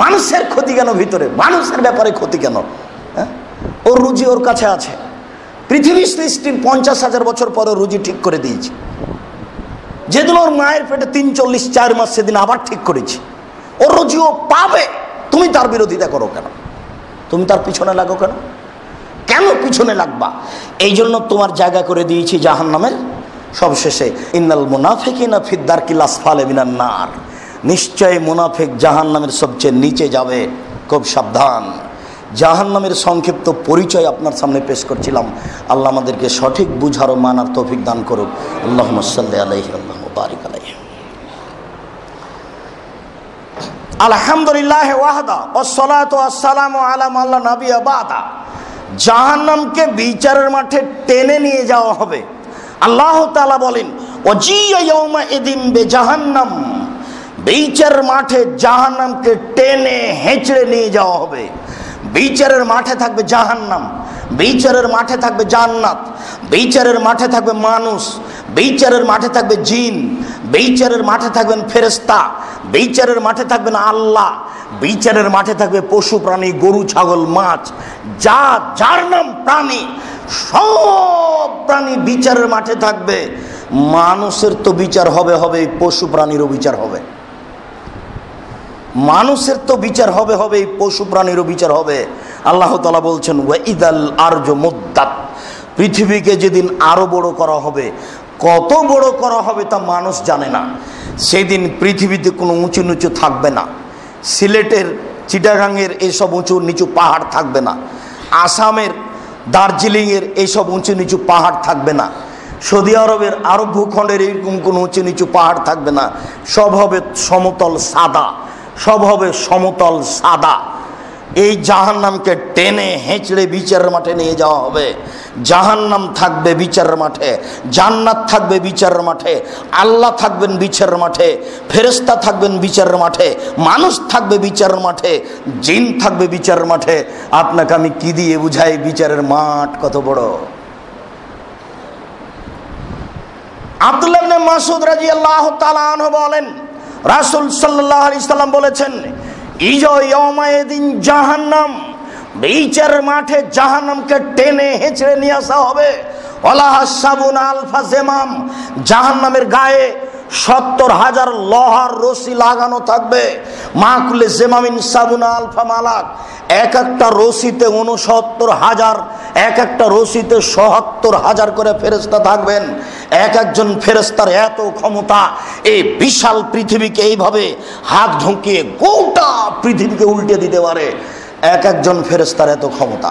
মানুষের ক্ষতি কেন? ভিতরে মানুষের ব্যাপারে ক্ষতি কেন? হ্যাঁ, ওর রুজি ওর কাছে আছে। পৃথিবী সৃষ্টির 50,000 বছর পরে রুজি ঠিক করে দিয়েছি। যেদিন ওর মায়ের পেটে 3-4 মাস, সেদিন আবার ঠিক করেছি। ওর রুজি ও পাবে। তুমি তার বিরোধিতা করো কেন? তুমি তার পিছনে লাগো কেন? কেন পিছনে লাগবা? এই জন্য তোমার জায়গা করে দিয়েছি জাহান্নামের সবশেষে। ইন্নাল মুনাফিকিনা ফিদ দারকিল আসফালি মিনান নার, নিশ্চয় মুনাফিক জাহান্নামের সবচেয়ে নিচে যাবে। খুব সাবধান। জাহান্নামের সংক্ষিপ্ত পরিচয় আপনার সামনে পেশ করছিলাম। আল্লাহ আমাদেরকে সঠিক বুঝার ও মানার তৌফিক দান করুক। আল্লাহুম্মা সাল্লি আলাইহি আল্লাহুম্মা বারিক আলাইহি। আলহামদুলিল্লাহ ওয়াহদা ওয়াসসালাতু ওয়াসসালামু আলা মান লা নাবিয়্যা বাদা। জাহান্নামকে বিচারের মাঠে টেনে নিয়ে যাওয়া হবে। আল্লাহ তাআলা বলেন ওয়াজিয়া ইয়াউমা ইদিন বিজাহান্নাম, বিচারের মাঠে জাহান্নামকে টেনে হেঁচড়ে নিয়ে যাওয়া হবে। বিচারের মাঠে থাকবে জাহান্নাম, বিচারের মাঠে থাকবে জান্নাত, বিচারের মাঠে থাকবে মানুষ, বিচারের মাঠে থাকবে জিন, বিচারের মাঠে থাকবেন ফেরেশতা, বিচারের মাঠে থাকবেন আল্লাহ, বিচারের মাঠে থাকবে পশু প্রাণী, গরু ছাগল মাছ, যা যার নাম প্রাণী, সব প্রাণী বিচারের মাঠে থাকবে। মানুষের তো বিচার হবে হবে, পশু প্রাণীরও বিচার হবে। মানুষের তো বিচার হবে হবে, পশু প্রাণীরও বিচার হবে। আল্লাহ তাআলা বলছেন ওয়াইদাল আরজু মুদ্দাত, পৃথিবীকে যেদিন আরো বড় করা হবে, কত বড় করা হবে তা মানুষ জানে না। সেদিন পৃথিবীতে কোনো উঁচু নিচু থাকবে না। সিলেটের চিটাগাংয়ের এইসব উঁচু নিচু পাহাড় থাকবে না, আসামের দার্জিলিংয়ের এইসব উঁচু নিচু পাহাড় থাকবে না, সৌদি আরবের আরব ভূখণ্ডের এরকম কোনো উঁচু নিচু পাহাড় থাকবে না। সব হবে সমতল সাদা, সব হবে সমতল সাদা। এই জাহান্নামকে টেনে হেঁচড়ে বিচারের মাঠে নিয়ে যাওয়া হবে। জাহান্নাম থাকবে বিচারের মাঠে, জান্নাত থাকবে বিচারের মাঠে, আল্লাহ থাকবেন বিচারের মাঠে, ফেরেশতা থাকবেন বিচারের মাঠে, মানুষ থাকবে বিচারের মাঠে, জিন থাকবে বিচারের মাঠে। আপনাকে আমি কি দিয়ে বুঝাই বিচারের মাঠ কত বড়। আব্দুল্লাহ ইবনে মাসউদ রাদিয়াল্লাহু তাআলা আনহু বলেন, রাসূল সাল্লাল্লাহু আলাইহি সাল্লাম বলেছেন ইয়াউমাইদিন জাহান্নাম, বিচারের মাঠে জাহান্নামকে টেনে হেঁচড়ে নিয়ে আসা হবে। ওয়ালাহা সাবুনা আলফা জিমাম, জাহান্নামের গায়ে ৭০,০০০ লোহার রশি লাগানো থাকবে। মাকুলে জিমামিন সাবুনা আলফা মালাক, এক একটা রশিতে ৬৯,০০০, এক একটা রশিতে ৭৭,০০০ করে ফেরেশতা থাকবেন। এক একজন ফেরেশতার এত ক্ষমতা, এই বিশাল পৃথিবীকে এইভাবে হাত ঢুকিয়ে গোটা পৃথিবীকে উল্টে দিতে পারে। এক একজন ফেরেশতার এত ক্ষমতা।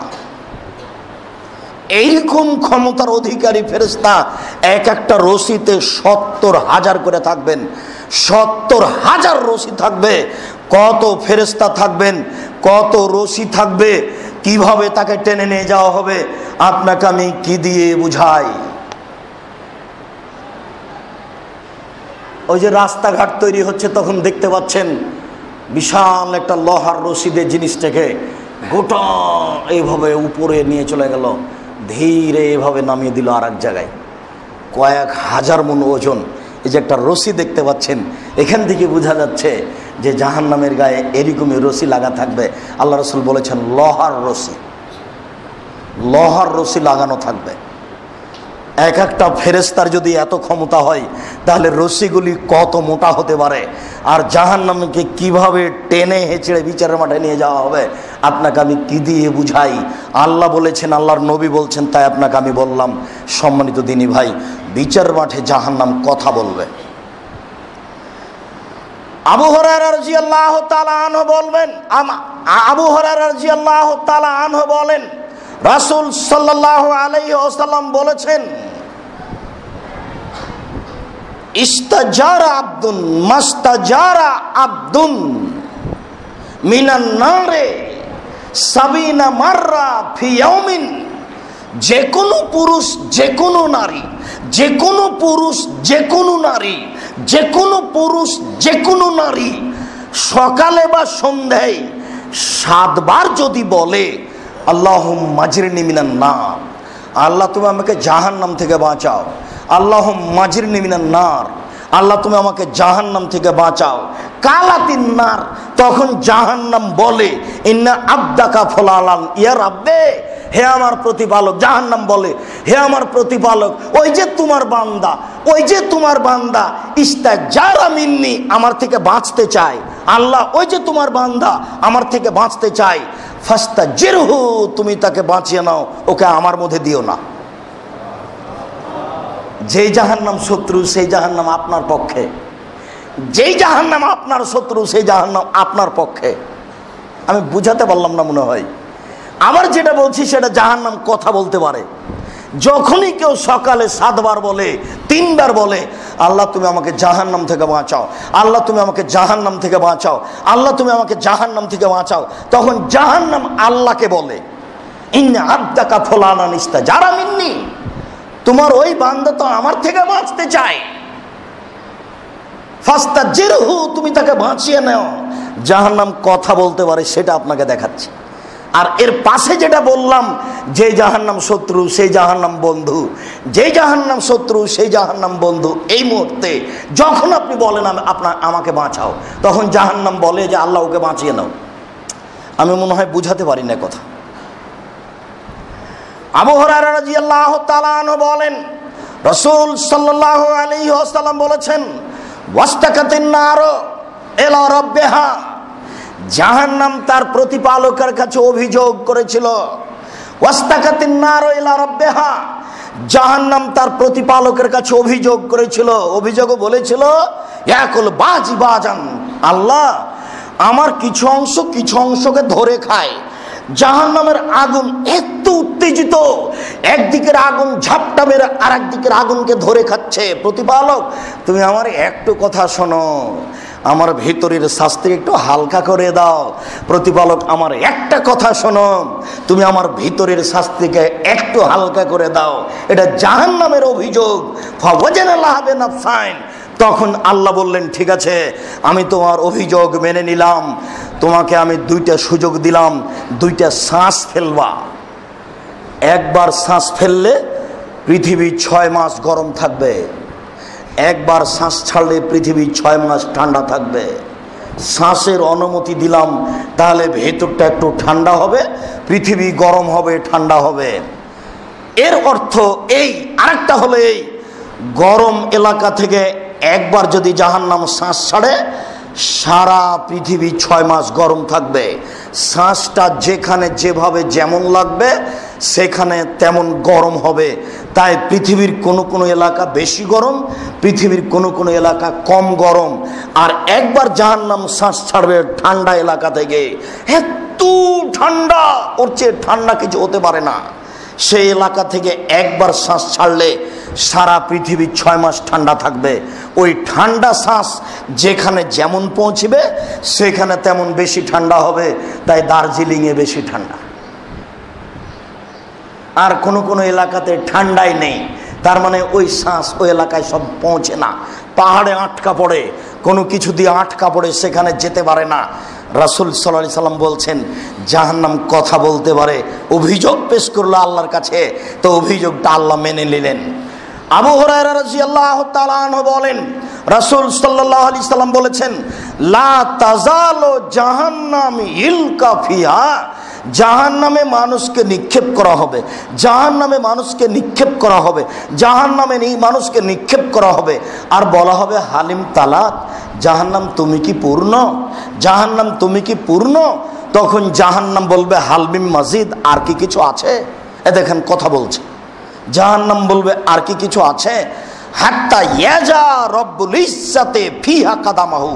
এইরকম ক্ষমতার অধিকারী ফেরেশতা এক একটা রশিতে ৭০,০০০ করে থাকবেন। ৭০,০০০ রশি থাকবে। কত ফেরেশতা থাকবেন, কত রশি থাকবে, কিভাবে তাকে টেনে নিয়ে যাওয়া হবে আপনাকে আমি কি দিয়ে বুঝাই। ওই যে রাস্তাঘাট তৈরি হচ্ছে তখন দেখতে পাচ্ছেন বিশাল একটা লোহার রশিদের জিনিসটাকে গোটা এইভাবে উপরে নিয়ে চলে গেল, ধীরে এভাবে নামিয়ে দিল আর এক জায়গায়, কয়েক হাজার মণ ওজন। এই যে একটা রশি দেখতে পাচ্ছেন, এখান থেকে বোঝা যাচ্ছে যে জাহান্নামের গায়ে এরকমই রশি লাগা থাকবে। আল্লাহ রাসূল বলেছেন লোহার রশি, লোহার রশি লাগানো থাকবে। এক একটা ফেরেশতার যদি এত ক্ষমতা হয় তাহলে রশিগুলি কত মোটা হতে পারে। আর জাহান্নামকে কিভাবে টেনে হেঁচড়ে বিচারের মাঠে নিয়ে যাওয়া হবে আপনাকে আমি কি দিয়ে বুঝাই। আল্লাহ বলেছেন, আল্লাহর নবী বলছেন, তাই আপনাকে আমি বললাম। সম্মানিত দিনী ভাই, বিচারের মাঠে জাহান্নাম কথা বলবে। আবু হুরায়রা রাদিয়াল্লাহু তাআলা আনহু বলবেন, আবু হুরায়রা রাদিয়াল্লাহু তাআলা আনহু বলেন, রাসূল সাল্লাল্লাহু আলাইহি ওয়াসাল্লাম বলেছেন, ইস্তাজারা আব্দুন মাস্তাজারা আব্দুন মিনান নারে সাবিনা মাররা ফি ইয়াউমিন। যে কোনো পুরুষ, যে কোনো নারী, যে কোনো পুরুষ, যে কোনো নারী, যে কোনো পুরুষ, যে কোনো নারী সকালে বা সন্ধ্যায় ৭ বার যদি বলে আল্লাহুম্মা আজরিনি মিনান নার, আল্লাহ তুমি আমাকে জাহান্নাম থেকে বাঁচাও, আল্লাহুম্মা আজরিনি মিনান নার, আল্লাহ তুমি আমাকে জাহান্নাম থেকে বাঁচাও। কালাতিন নার, তখন জাহান্নাম বলে ইন্না আবদাকা ফুলালান ইয়া রাব্বে, হে আমার প্রতিপালক। জাহান্নাম বলে, হে আমার প্রতিপালক, ওই যে তোমার বান্দা, ওই যে তোমার বান্দা ইস্তাজারা মিন্নি, আমার থেকে বাঁচতে চায়। আল্লাহ, ওই যে তোমার বান্দা আমার থেকে বাঁচতে চায়, ফাস্তাজিরহু, তুমি তাকে বাঁচিয়ে নাও, ওকে আমার মধ্যে দিও না। যেই জাহান্নাম শত্রু সেই জাহান্নাম আপনার পক্ষে, যেই জাহান্নাম আপনার শত্রু সেই জাহান্নাম আপনার পক্ষে। আমি বুঝাতে পারলাম না মনে হয়। আবার যেটা বলছি সেটা জাহান্নাম কথা বলতে পারে। যখনই কেউ সকালে 7 বার বলে, 3 বার বলে আল্লাহ তুমি আমাকে জাহান্নাম থেকে বাঁচাও, আল্লাহ তুমি আমাকে জাহান্নাম থেকে বাঁচাও, আল্লাহ তুমি আমাকে জাহান্নাম থেকে বাঁচাও, তখন জাহান্নাম আল্লাহকে বলে, ইন্না আবদাকা ফুলানান ইস্তাজারা মিন্নি, তোমার ওই বান্দা তো আমার থেকে বাঁচতে চায়, ফাস্তাজিরহু, তুমি তাকে বাঁচিয়ে নাও। জাহান্নাম কথা বলতে পারে, সেটা আপনাকে দেখাচ্ছি। আর এর পাশে যেটা বললাম, যে জাহান্নাম শত্রু সেই জাহান্নাম বন্ধু, যে জাহান্নাম শত্রু সেই জাহান্নাম বন্ধু, এই মুহূর্তে যখন আপনি বলেন আমাকে বাঁচাও, তখন জাহান্নাম বলে যে আল্লাহ ওকে বাঁচিয়ে নাও। আমি মনে হয় বুঝাতে পারি না কথা। আবু হুরায়রা রাদিয়াল্লাহু তাআলা আনহু বলেন, রাসূল সাল্লাল্লাহু আলাইহি ওয়াসাল্লাম বলেছেন, ওয়াস্তাকাতিন নার ইলা রাব্বিহা, জাহান্নাম তার প্রতিপালকের কাছে অভিযোগ করেছিল। ওয়াস্তাকাতিন নার ইলা রাব্বিহা, জাহান্নাম তার প্রতিপালকের কাছে অভিযোগ করেছিল, অভিযোগও বলেছিল, ইয়াকুল বাজি বাজান, আল্লাহ আমার কিছু অংশকে ধরে খায়। জাহান্নামের আগুন এত উত্তেজিত, একদিকের আগুন ঝাপটা মেরে আর একদিকের আগুনকে ধরে খাচ্ছে। প্রতিপালক, তুমি আমার একটু কথা শোনো, আমার ভিতরের শাস্তি একটু হালকা করে দাও। প্রতিপালক, আমার একটা কথা শোনো, তুমি আমার ভিতরের শাস্তিকে একটু হালকা করে দাও। এটা জাহান্নামের অভিযোগ। ফাওয়াজানাল্লাহ বিনাফসাইন, তখন আল্লাহ বললেন, ঠিক আছে, আমি তোমার অভিযোগ মেনে নিলাম, তোমাকে আমি দুইটা সুযোগ দিলাম, দুইটা শ্বাস ফেলবা। একবার শ্বাস ফেললে পৃথিবী 6 মাস গরম থাকবে, একবার শ্বাস ছাড়লে পৃথিবী 6 মাস ঠান্ডা থাকবে। শ্বাসের অনুমতি দিলাম, তাহলে ভেতরটা একটু ঠান্ডা হবে, পৃথিবী গরম হবে, ঠান্ডা হবে। এর অর্থ এই। আরেকটা হলো এই, গরম এলাকা থেকে একবার যদি জাহান্নাম শ্বাস ছাড়ে, সারা পৃথিবী 6 মাস গরম থাকবে। শ্বাসটা যেখানে যেভাবে যেমন লাগবে সেখানে তেমন গরম হবে। তাই পৃথিবীর কোনো এলাকা বেশি গরম, পৃথিবীর কোনো এলাকা কম গরম। আর একবার জাহান্নাম শ্বাস ছাড়বে ঠান্ডা এলাকা থেকে, এত ঠান্ডা, ওর চেয়ে ঠান্ডা কিছু হতে পারে না। সেই এলাকা থেকে একবার শ্বাস ছাড়লে সারা পৃথিবী 6 মাস ঠান্ডা থাকবে। ওই ঠান্ডা শ্বাস যেখানে যেমন পৌঁছবে সেখানে তেমন বেশি ঠান্ডা হবে। তাই দার্জিলিংয়ে বেশি ঠান্ডা, আর কোনো এলাকাতে ঠান্ডাই নেই। তার মানে ওই শ্বাস ওই এলাকায় সব পৌঁছে না, পাহাড়ে আটকা পড়ে, কোনো কিছু দিয়ে আটকা পড়ে, সেখানে যেতে পারে না। রাসূল সাল্লাল্লাহু আলাইহি সাল্লাম বলছেন, জাহান্নাম কথা বলতে পারে। অভিযোগ পেশ করলো আল্লাহর কাছে, তো অভিযোগটা আল্লাহ মেনে নিলেন। আবু হুরায়রা রাদিয়াল্লাহু তাআলা আনহু বলেন, রাসূল সাল্লাল্লাহু আলাইহি সাল্লাম বলেছেন, লা তাজালু জাহান্নাম ইলকা ফিহা, জাহান্নামে মানুষকে নিক্ষেপ করা হবে, জাহান্নামে মানুষকে নিক্ষেপ করা হবে, জাহান্নামে মানুষকে নিক্ষেপ করা হবে। আর বলা হবে, হালিম তালাত, জাহান্নাম তুমি কি পূর্ণ, জাহান্নাম তুমি কি পূর্ণ? তখন জাহান্নাম বলবে, হালমিম মাজিদ, আর কি কিছু আছে? এ দেখেন কথা বলছে, জাহান্নাম বলবে আর কি কিছু আছে? হাত্তা ইয়াজা রব্বুল ইজ্জাতে ফিহা কাদামাহু,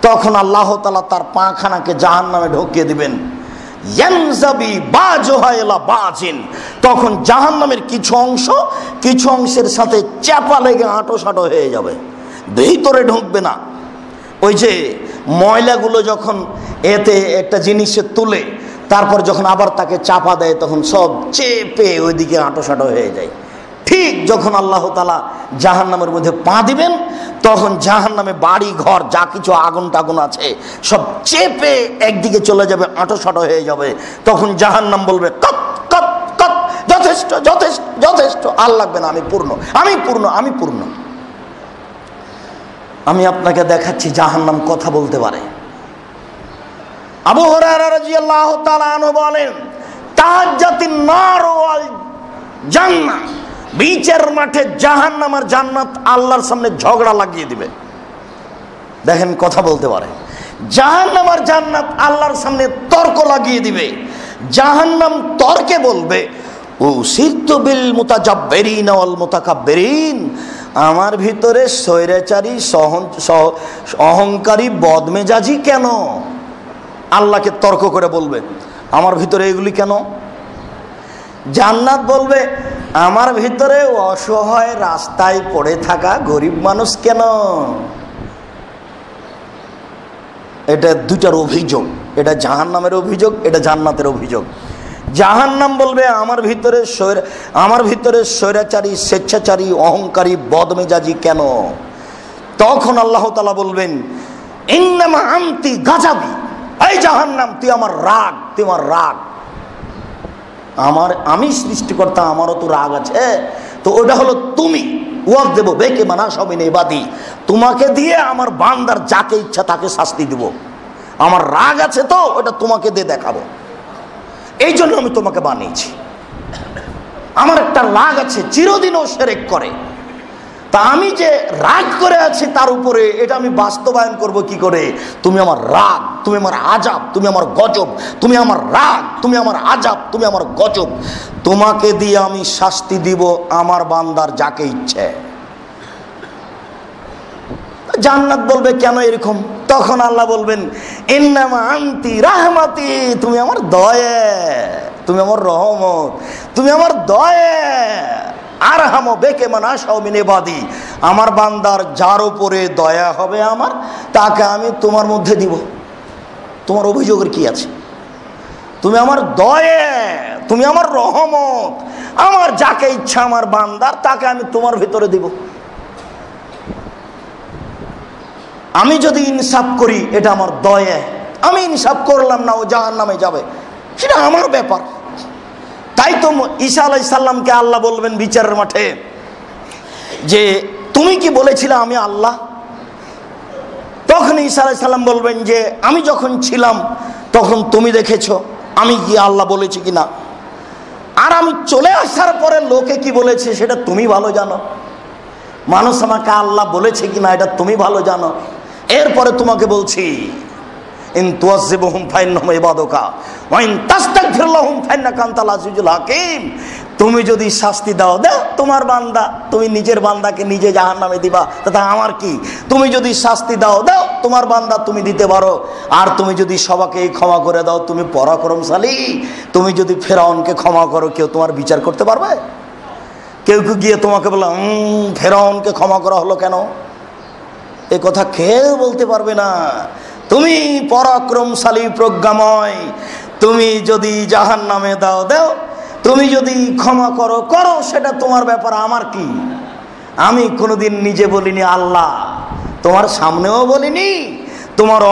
তখন আল্লাহ তাআলা তার পাখানাকে জাহান্নামে ঢুকিয়ে দিবেন। ইয়ানজাবি বাজুহা ইলা বাজিন, তখন জাহান্নামের কিছু অংশের সাথে চাপা লেগে আঁটো-সাঁটো হয়ে যাবে, ভিতরে ঢুকবে না। ওই যে ময়লাগুলো যখন এতে একটা জিনিসে তুলে তারপর যখন আবার তাকে চাপা দেয়, তখন সব চেপে ওইদিকে আঁটো-সাঁটো হয়ে যায়। ঠিক যখন আল্লাহ তাআলা জাহান্নামের মধ্যে পা দিবেন, তখন জাহান্নামে বাড়ি ঘর যা কিছু আগুন টাগুন আছে সব চেপে একদিকে চলে যাবে, আঁটো-সাঁটো হয়ে যাবে। তখন জাহান্নাম বলবে, কত কত কত, যথেষ্ট যথেষ্ট যথেষ্ট, আর লাগবে না, আমি পূর্ণ, আমি পূর্ণ, আমি পূর্ণ। আমি আপনাকে দেখাচ্ছি জাহান্নাম কথা বলতে পারে। আবু হুরায়রা রাদিয়াল্লাহু তাআলা আনহু বলেন, তাহাজ্জাতিন নার ওয়াল জান্নাহ, বিচার মাঠে জাহান্নাম আর জান্নাত আল্লাহর সামনে ঝগড়া লাগিয়ে দিবে। দেখেন কথা বলতে পারে। জাহান্নাম আর জান্নাত আল্লাহর সামনে তর্ক লাগিয়ে দিবে। জাহান্নাম তর্কে বলবে, উসিরতু বিল মুতাজাব্বিরিন ওয়াল মুতাকাব্বিরিন, আমার ভিতরে স্বৈরাচারী অহংকারী বদমেজাজি কেন? আল্লাহকে তর্ক করে বলবে, আমার ভিতরে এগুলি কেন? জান্নাত বলবে, আমার ভিতরে অসহায় রাস্তায় পড়ে থাকা গরিব মানুষ কেন? এটা দুটার অভিযোগ, এটা জাহান্নামের অভিযোগ, এটা জান্নাতের অভিযোগ। জাহান্নাম বলবে আমার ভিতরে স্বৈরাচারী, স্বেচ্ছাচারী, অহংকারী, বদমেজাজি কেন? তখন আল্লাহ তাআলা বলবেন, ইন্নামা আনতি গাজাবি, এই জাহান্নাম তুই আমার রাগ, তুই আমার রাগ। আমি সৃষ্টিকর্তা, আমারও তো রাগ আছে, তো ওটা হলো তুমি। ওয়াজ দেবো বেকে মানা সবিন এবাদি, তোমাকে দিয়ে আমার বান্দার যাকে ইচ্ছা তাকে শাস্তি দিব। আমার রাগ আছে তো ওটা তোমাকে দিয়ে দেখাবো, এই জন্য আমি তোমাকে বানিয়েছি। আমার একটা রাগ আছে, চিরদিনও শিরক করে, তা আমি যে রাগ করে আছি তার উপরে, এটা আমি বাস্তবায়ন করব কি করে? তুমি আমার রাগ, তুমি আমার আজাব, তুমি আমার গজব, তুমি আমার রাগ, তুমি আমার আজাব, তুমি আমার গজব, তোমাকে দিয়ে আমি শাস্তি দিব আমার বান্দার যাকে ইচ্ছে। জান্নাত বলবে কেন এরকম? তখন আল্লাহ বলবেন, ইন্নামা আনতি রাহমাতি, তুমি আমার দয়া, তুমি আমার রহমত, তুমি আমার দয়া। আরহামু বিকা মান আশাউ মিন ইবাদি, আমার বান্দার যার উপরে দয়া হবে আমার, তাকে আমি তোমার মধ্যে দিব। তোমার অভিযোগের কি আছে? তুমি আমার দয়া, তুমি আমার রহমত, আমার যাকে ইচ্ছা আমার বান্দার তাকে আমি তোমার ভিতরে দিব। আমি যদি ইনসাফ করি এটা আমার দয়া, আমি ইনসাফ করলাম না ও জাহান্নামে যাবে, সেটা আমার ব্যাপার। তাই তো ঈসা আলাইহিস সালামকে আল্লাহ বলবেন বিচারের মাঠে যে তুমি কি বলেছিলে আমি আল্লাহ? তখন ঈসা আলাইহিস সালাম বলবেন যে আমি যখন ছিলাম তখন তুমি দেখেছো আমি কি আল্লাহ বলেছি কিনা, আর আমি চলে আসার পরে লোকে কি বলেছে সেটা তুমি ভালো জানো। মানুষ আমাকে আল্লাহ বলেছে কিনা এটা তুমি ভালো জানো। এরপরে তোমাকে বলছি, ইন তুআযিবুহুম ফাইন্নাহুম ইবাদুকা ওয়া ইন তাস্তাগফির লাহুম ফাইন্নাকা আনতাল আজিজুল হাকীম। তুমি যদি শাস্তি দাও তোমার বান্দা, তুমি নিজের বান্দাকে নিজে জাহান্নামে দিবা, তাতে আমার কি? তুমি যদি শাস্তি দাও তোমার বান্দা তুমি দিতে পারো, আর তুমি যদি সবাইকে ক্ষমা করে দাও তুমি পরাক্রমশালী। তুমি যদি ফেরাউনকে ক্ষমা করো কেউ তোমার বিচার করতে পারবে? কেউ গিয়ে তোমাকে বলল ফেরাউনকে ক্ষমা করা হলো কেন, এ কথা কেউ বলতে পারবে না। তুমি পরাক্রমশালী, প্রজ্ঞাময়, তুমি যদি জাহান্নামে দাও, তুমি যদি ক্ষমা করো, সেটা তোমার ব্যাপার, আমার কি? আমি কোনোদিন নিজে বলিনি আল্লাহ, তোমার সামনেও বলিনি, তোমার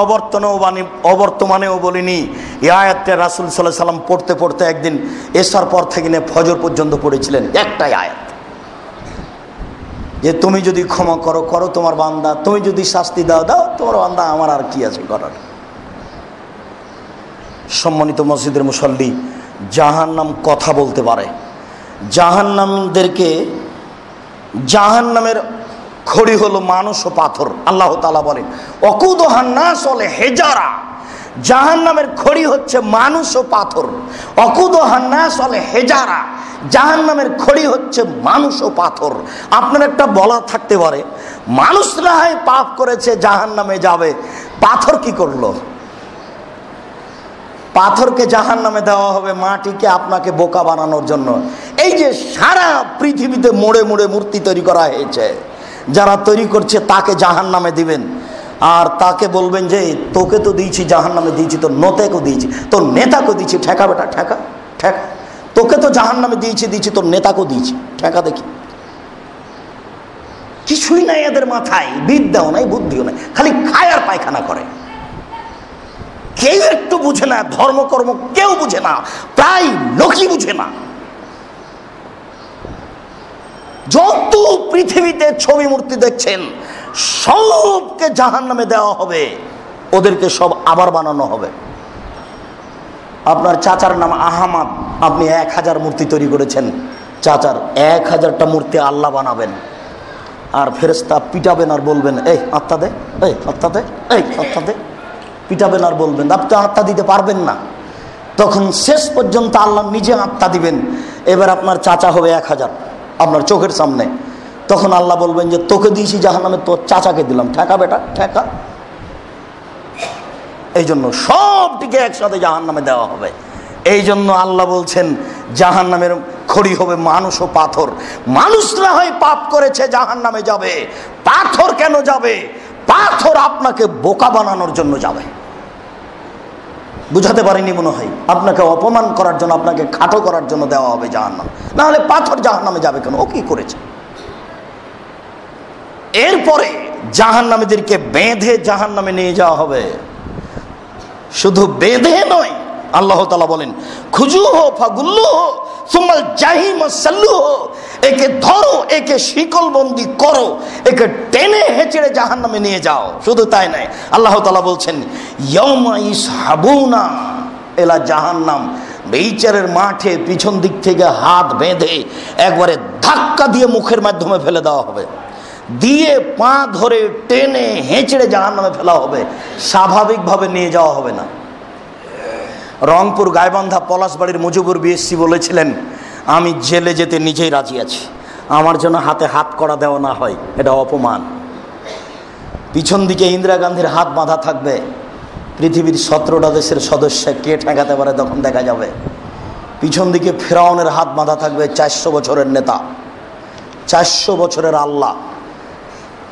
অবর্তমানেও বলিনি। এই আয়াতটা রাসূল সাল্লাল্লাহু আলাইহি সাল্লাম পড়তে পড়তে একদিন এশার পর থেকে নিয়ে ফজর পর্যন্ত পড়েছিলেন, একটাই আয়াত, যে তুমি যদি ক্ষমা করো তোমার বান্দা, তুমি যদি শাস্তি দাও তোমার বান্দা, আমার আর কি আছে করার। সম্মানিত মসজিদের মুসল্লি, জাহান্নাম কথা বলতে পারে। জাহান্নামের খড়ি হলো মানুষ ও পাথর। আল্লাহ তাআলা বলেন ওয়াকুদুহান নাস ওয়াল হিজারা, জাহান্নামের খড়ি হচ্ছে মানুষ ও পাথর। ওয়াকুদুহান নাস ওয়াল হিজারা, জাহান্নামের খড়ি হচ্ছে মানুষ ও পাথর। আপনার একটা বলা থাকতে পারে, মানুষরা হয় পাপ করেছে জাহান্নামে যাবে, পাথর কি করলো? পাথরকে জাহান্নামে দেওয়া হবে মাটিকে আপনাকে বোকা বানানোর জন্য। এই যে সারা পৃথিবীতে মোড়ে মোড়ে মূর্তি তৈরি করা হয়েছে, যারা তৈরি করছে তাকে জাহান্নামে দিবেন, আর তাকে বলবেন যে তোকে তো দিয়েছি জাহান্নামে দিয়েছি, তোর নেতাকে দিয়েছি, তোর নেতাকে দিয়েছি, ঠেকা বেটা ঠেকা ঠেকা, তোকে তো জাহান্নামে দিয়েছি, তোর নেতাকেও দিয়েছি, ঠেকা দেখি। কিছুই নাই এদের মাথায়, বিদ্যাও নাই, বুদ্ধিও নাই, খালি খায় আর পায়খানা করে। কেউ একটু বুঝে না, ধর্মকর্ম কেউ বুঝে না, প্রায় লোকই বুঝে না। যত পৃথিবীতে ছবি মূর্তি দেখছেন সবকে জাহান্নামে দেওয়া হবে, ওদেরকে সব আবার বানানো হবে। আপনার চাচার নাম আহমদ, আপনি 1000 মূর্তি তৈরি করেছেন, চাচার 1000টা মূর্তি আল্লাহ বানাবেন, আর ফেরেশতা পিটাবেন আর বলবেন এই আত্মা দে, এই আত্মা দে, এই আত্মা দে, পিটাবেন আর বলবেন, আপনি আত্মা দিতে পারবেন না। তখন শেষ পর্যন্ত আল্লাহ নিজে আত্মা দিবেন। এবার আপনার চাচা হবে 1000 আপনার চোখের সামনে, তখন আল্লাহ বলবেন যে তোকে দিয়েছি জাহান্নামে, তোর চাচাকে দিলাম, ঠেকা বেটা ঠেকা। এই জন্য সবটিকে একসাথে জাহান্নামে দেওয়া হবে। এই জন্য আল্লাহ বলছেন জাহান্নামের খড়ি হবে মানুষ ও পাথর। মানুষরা হয় পাপ করেছে জাহান্নামে যাবে, পাথর কেন যাবে? পাথর আপনাকে বোকা বানানোর জন্য যাবে। বুঝাতে পারিনি মনে হয়। আপনাকে অপমান করার জন্য, আপনাকে খাটো করার জন্য দেওয়া হবে জাহান্নাম, না হলে পাথর জাহান্নামে যাবে কেন? ও কি করেছে? এরপরে জাহান্নামীদেরকে বেঁধে জাহান্নামে নিয়ে যাওয়া হবে। শুধু বেঁধে নয়, আল্লাহ তাআলা বলেন খুজুহু ফাগুল্লুহু সুম্মাল জাহিম সাল্লুহু, একে ধরো, একে শিকলবন্দি করো, একে টেনে হেঁচড়ে জাহান্নামে নিয়ে যাও। শুধু তাই নয়, আল্লাহ তাআলা বলছেন ইয়াউমা ইসহাবুনা ইলা জাহান্নাম, বিচারের মাঠে পিছন দিক থেকে হাত বেঁধে একবারে ধাক্কা দিয়ে মুখের মাধ্যমে ফেলে দেওয়া হবে, দিয়ে পা ধরে টেনে হেঁচড়ে জাহান্নামে ফেলা হবে, স্বাভাবিকভাবে নিয়ে যাওয়া হবে না। রংপুর গাইবান্ধা পলাশবাড়ির মুজিবুর বিএসসি বলেছিলেন, আমি জেলে যেতে নিজেই রাজি আছি, আমার জন্য হাতে হাত কড়া দেওয়া না হয়, এটা অপমান। পিছন দিকে ইন্দিরা গান্ধীর হাত বাঁধা থাকবে, পৃথিবীর 17টা দেশের সদস্য কে ঠেকাতে পারে তখন দেখা যাবে। পিছন দিকে ফেরাউনের হাত বাঁধা থাকবে, 400 বছরের নেতা, 400 বছরের আল্লাহ,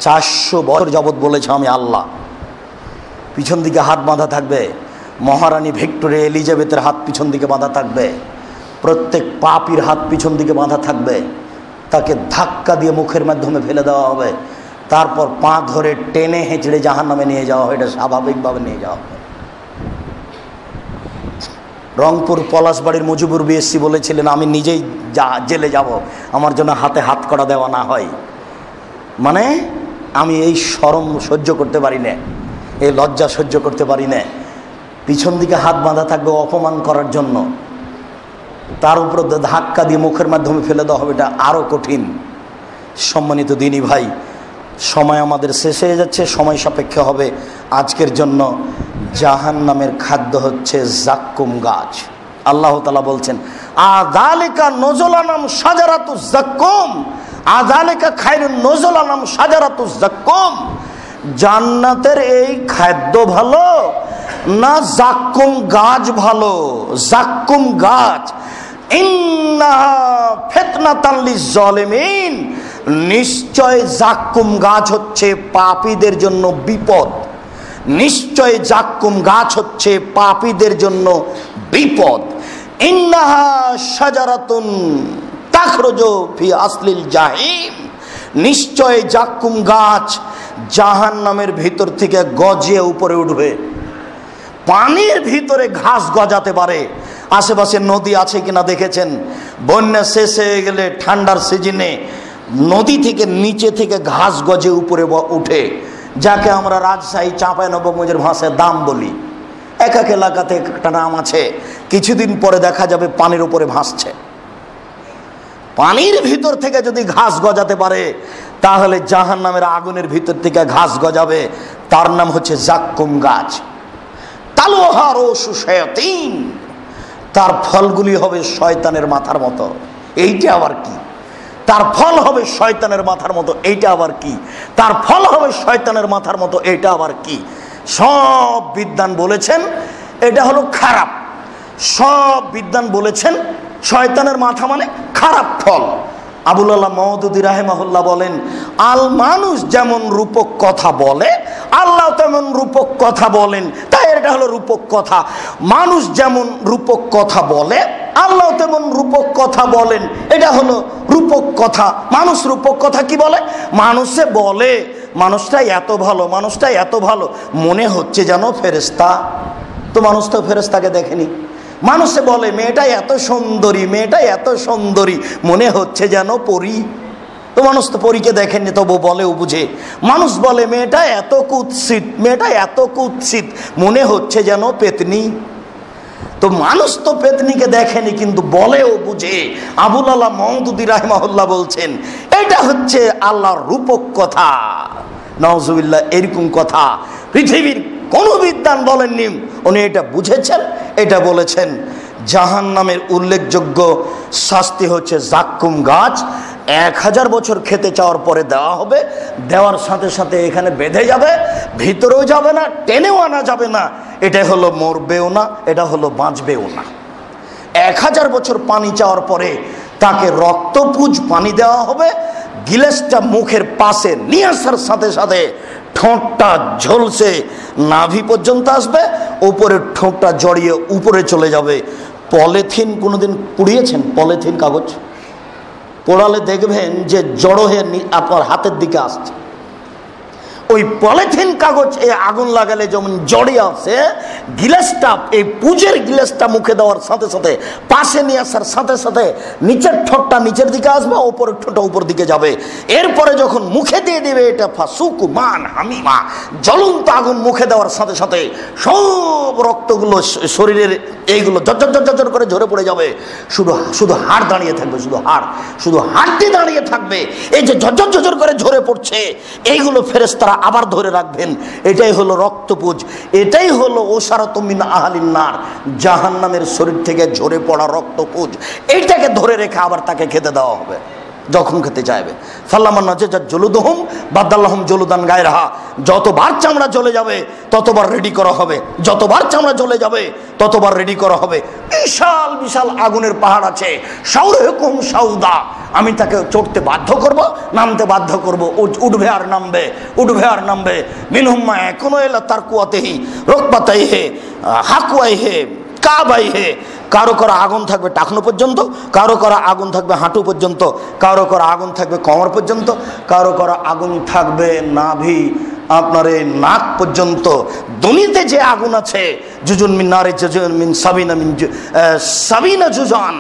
400 বছর যাবৎ বলেছে আমি আল্লাহ। পিছন দিকে হাত বাঁধা থাকবে মহারানী ভিক্টোরিয়া এলিজাবেথের হাত, পিছন দিকে বাঁধা থাকবে। প্রত্যেক পাপীর হাত পিছন দিকে বাঁধা থাকবে, তাকে ধাক্কা দিয়ে মুখের মাধ্যমে ফেলে দেওয়া হবে, তারপর পা ধরে টেনে হেঁচড়ে জাহান্নামে নিয়ে যাওয়া হবে, এটা স্বাভাবিকভাবে নিয়ে যাওয়া হবে। রংপুর পলাশবাড়ির মুজিবুর বিএসসি বলেছিলেন, আমি নিজেই জেলে যাব, আমার জন্য হাতে হাত কড়া দেওয়া না হয়। মানে আমি এই শরম সহ্য করতে পারি না, এই লজ্জা সহ্য করতে পারি না। পিছন দিকে হাত বাঁধা থাকবে অপমান করার জন্য, তার উপর ধাক্কা দিয়ে মুখের মাধ্যমে ফেলে দেওয়া হবে, এটা আরও কঠিন। সম্মানিত দিনী ভাই, সময় আমাদের শেষ হয়ে যাচ্ছে, সময় সাপেক্ষ হবে। আজকের জন্য জাহান্নামের খাদ্য হচ্ছে জাক্কুম গাছ। আল্লাহ তাআলা বলছেন আযালিকা নজলানাম শাজারাতু জাক্কুম, আযালিকা খায়রুন নজলানাম শাজারাতু জাক্কুম, জান্নাতের এই খাদ্য ভালো না জাক্কুম গাছ ভালো? জাক্কুম গাছ, ইন্নাহা ফিতনাতান লিজ-জালিমিন, নিশ্চয় জাক্কুম গাছ হচ্ছে পাপীদের জন্য বিপদ, নিশ্চয় জাক্কুম গাছ হচ্ছে পাপীদের জন্য বিপদ। ইন্নাহা শাজারাতুন তাখরুজু ফি আসলিল জাহিম, নিশ্চয় জাক্কুম গাছ জাহান্নামের ভিতর থেকে গজে উপরে উঠবে। পানির ভিতরে ঘাস গজাতে পারে। আশেপাশে নদী আছে কিনা দেখেছেন? বন্যা শেষ হয়ে গেলে ঠান্ডার সিজনে নদী থেকে নিচে থেকে ঘাস গজে উপরে উঠে, যাকে আমরা রাজশাহী চাঁপাইনবাবগঞ্জের ভাষায় দাম বলি। এক এক এলাকাতে একটা নাম আছে। কিছুদিন পরে দেখা যাবে পানির উপরে ভাসছে। পানির ভিতর থেকে যদি ঘাস গজাতে পারে, তাহলে জাহান্নামের আগুনের ভিতর থেকে ঘাস গজাবে, তার নাম হচ্ছে জাক্কুম গাছ। তালুহা রউসু শায়াতিন, তার ফলগুলি হবে শয়তানের মাথার মতো। এইটা আবার কি? তার ফল হবে শয়তানের মাথার মতো, এইটা আবার কি? তার ফল হবে শয়তানের মাথার মতো, এইটা আবার কি? সব বিদ্বান বলেছেন এটা হলো খারাপ। সব বিদ্বান বলেছেন শয়তানের মাথা মানে খারাপ ফল। আবুল আল্লাহ মওদুদী রাহিমাহুল্লাহ বলেন, আল মানুষ যেমন রূপক কথা বলে, আল্লাহ তেমন রূপক কথা বলেন, তাই এটা হলো রূপক কথা। মানুষ যেমন রূপক কথা বলে, আল্লাহ তেমন রূপক কথা বলেন, এটা হলো রূপক কথা। মানুষ রূপক কথা কি বলে? মানুষে বলে মানুষটা এত ভালো, মানুষটা এত ভালো, মনে হচ্ছে যেন ফেরেশতা। তো মানুষ তো ফেরেশতাকে দেখেনি। মানুষে বলে মেয়েটা এত সুন্দরী, মেয়েটা এত সুন্দরী, মনে হচ্ছে যেন পরী। তো মানুষ তো পরীকে দেখেননি, তবু বলেও বুঝে। মানুষ বলে মেয়েটা এত কুৎসিত, মেয়েটা এত কুৎসিত, মনে হচ্ছে যেন পেতনি। তো মানুষ তো পেতনিকে দেখেনি, কিন্তু বলেও বুঝে। আবুল আল্লাহ মওদুদী রাহিমাহুল্লাহ বলছেন এটা হচ্ছে আল্লাহর রূপক কথা। নাউজুবিল্লাহ, এরকম কথা পৃথিবীর কোন বিদ্বান বলেননি। উনি এটা বুঝেছেন, এটা বলেছেন। জাহান্নামের উল্লেখযোগ্য শাস্তি হচ্ছে জাক্কুম গাছ। 1000 বছর খেতে চাওয়ার পরে দেওয়া হবে, দেওয়ার সাথে সাথে এখানে বেঁধে যাবে, ভিতরেও যাবে না, টেনেও আনা যাবে না। এটা হলো মরবেও না, এটা হলো বাঁচবেও না। 1000 বছর পানি চাওয়ার পরে তাকে রক্তপুঞ্জ পানি দেওয়া হবে, গিলাসটা মুখের পাশে নিয়ে আসার সাথে সাথে ঠোঁটটা ঝলসে নাভি পর্যন্ত আসবে, উপরের ঠোঁটটা জড়িয়ে উপরে চলে যাবে। পলিথিন কোনোদিন পুড়িয়েছেন? পলিথিন কাগজ পোড়ালে দেখবেন যে জড়ো হয়ে আপনার হাতের দিকে আসছে। ওই পলিথিন কাগজ এই আগুন লাগালে যেমন জড়িয়ে আসে, গিলাসটা, এই পুজের গিলাসটা মুখে দেওয়ার সাথে সাথে, পাশে নিয়ে আসার সাথে সাথে নিচের ঠোঁটটা নিচের দিকে আসবে, উপরের ঠোঁটটা উপর দিকে যাবে। এরপরে যখন মুখে দিয়ে দেবে, এটা ফাসুকু মান হামিমা, জ্বলন্ত আগুন মুখে দেওয়ার সাথে সাথে সব রক্তগুলো শরীরের এইগুলো জর্জর করে ঝরে পড়ে যাবে। শুধু হাড় দাঁড়িয়ে থাকবে, শুধু হাড়টি দাঁড়িয়ে থাকবে। এই যে ঝরঝর করে ঝরে পড়ছে, এইগুলো ফেরেশতারা আবার ধরে রাখবেন। এটাই হলো রক্তপুঁজ, এটাই হলো ওসারাতুম মিন আহলিন নার, জাহান্নামের শরীর থেকে ঝরে পড়া রক্তপুঁজ। এইটাকে ধরে রেখে আবার তাকে খেতে দেওয়া হবে যখন খেতে চাইবে। ফাল্লামান নাজাত জুলুদুহুম বাদাল্লাহুম জুলুদান গায়রাহা, যতবার চামড়া জ্বলে যাবে ততবার রেডি করা হবে, যতবার চামড়া জ্বলে যাবে ততবার রেডি করা হবে। বিশাল বিশাল আগুনের পাহাড় আছে, সাউরহুকুম সাউদা, আমি তাকে চড়তে বাধ্য করব, নামতে বাধ্য করব, উঠবে আর নামবে, উঠবে আর নামবে। মিনহুম মা ইয়াকুনু ইলা তারকুয়াতিহি রুকবাতাইহি হাকুয়াইহি কাবাইহি, কারো কারো আগুন থাকবে টাকনো পর্যন্ত, কারো কারো আগুন থাকবে হাঁটু পর্যন্ত, কারো কারো আগুন থাকবে কোমর পর্যন্ত, কারো কারো আগুন থাকবে নাভি আপনার এই নাক পর্যন্ত। দুনিয়াতে যে আগুন আছে, জুজুন মিন নারে জুজুন মিন সাবিনা জুজান,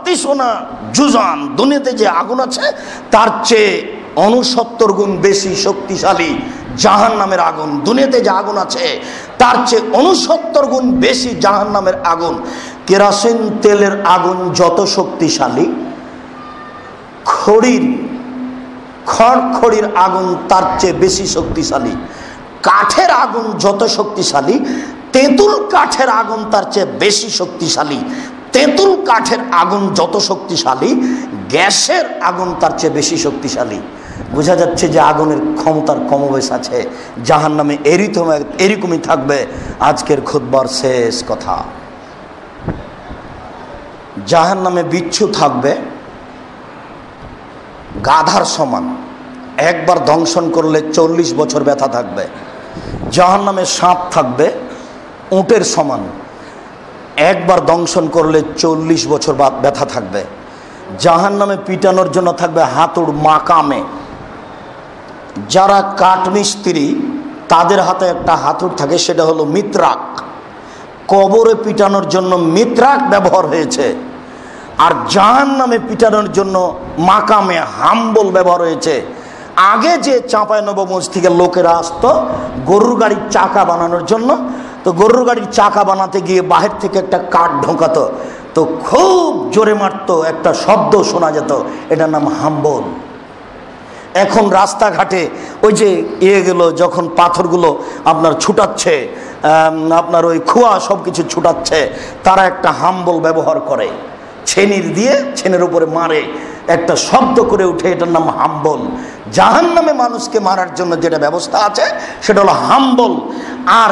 তিসুনা জুজান, দুনিয়াতে যে আগুন আছে তার চেয়ে 69 গুণ বেশি শক্তিশালী জাহান্নামের আগুন। দুনিয়াতে যে আগুন আছে তার চেয়ে 69 গুণ বেশি জাহান্নামের আগুন। কেরোসিন তেলের আগুন যত শক্তিশালী, খড়খড়ির আগুন তার চেয়ে বেশি শক্তিশালী। কাঠের আগুন যত শক্তিশালী, তেঁতুল কাঠের আগুন তার চেয়ে বেশি শক্তিশালী। তেঁতুল কাঠের আগুন যত শক্তিশালী, গ্যাসের আগুন তার চেয়ে বেশি শক্তিশালী। বোঝা যাচ্ছে যে আগুনের ক্ষমতার কমবেশ আছে। জাহান্নামে এরকমই থাকবে। আজকের খুতবার শেষ কথা, জাহান্নামে বিচ্ছু থাকবে গাধার সমান, একবার দংশন করলে 40 বছর ব্যথা থাকবে। জাহান্নামে সাপ থাকবে উটের সমান, একবার দংশন করলে 40 বছর ব্যথা থাকবে। জাহান্নামে পিটানোর জন্য থাকবে হাতুড় মাকামে। যারা কাঠমিস্ত্রি তাদের হাতে একটা হাতুড় থাকে, সেটা হলো মিত্রাক। কবরে পিটানোর জন্য মিত্রাক ব্যবহার হয়েছে। আর জাহান্নামে পিটানোর জন্য মাকামে হাম্বল ব্যবহার হয়েছে। আগে যে চাঁপাইনবাবগঞ্জ থেকে লোকেরা আসতো গরুর গাড়ির চাকা বানানোর জন্য, তো গরুর গাড়ির চাকা বানাতে গিয়ে বাহির থেকে একটা কাঠ ঢোকাতো, তো খুব জোরে মারতো, একটা শব্দ শোনা যেত, এটার নাম হাম্বল। এখন রাস্তাঘাটে ওই যে এগুলো যখন পাথরগুলো আপনার ছুটাচ্ছে, আপনার ওই খোয়া সব কিছু ছুটাচ্ছে, তারা একটা হাম্বল ব্যবহার করে, ছেনির দিয়ে ছেনের উপরে মারে, একটা শব্দ করে উঠে, এটার নাম হাম্বল। জাহান্নামে মানুষকে মারার জন্য যেটা ব্যবস্থা আছে সেটা হলো হাম্বল। আর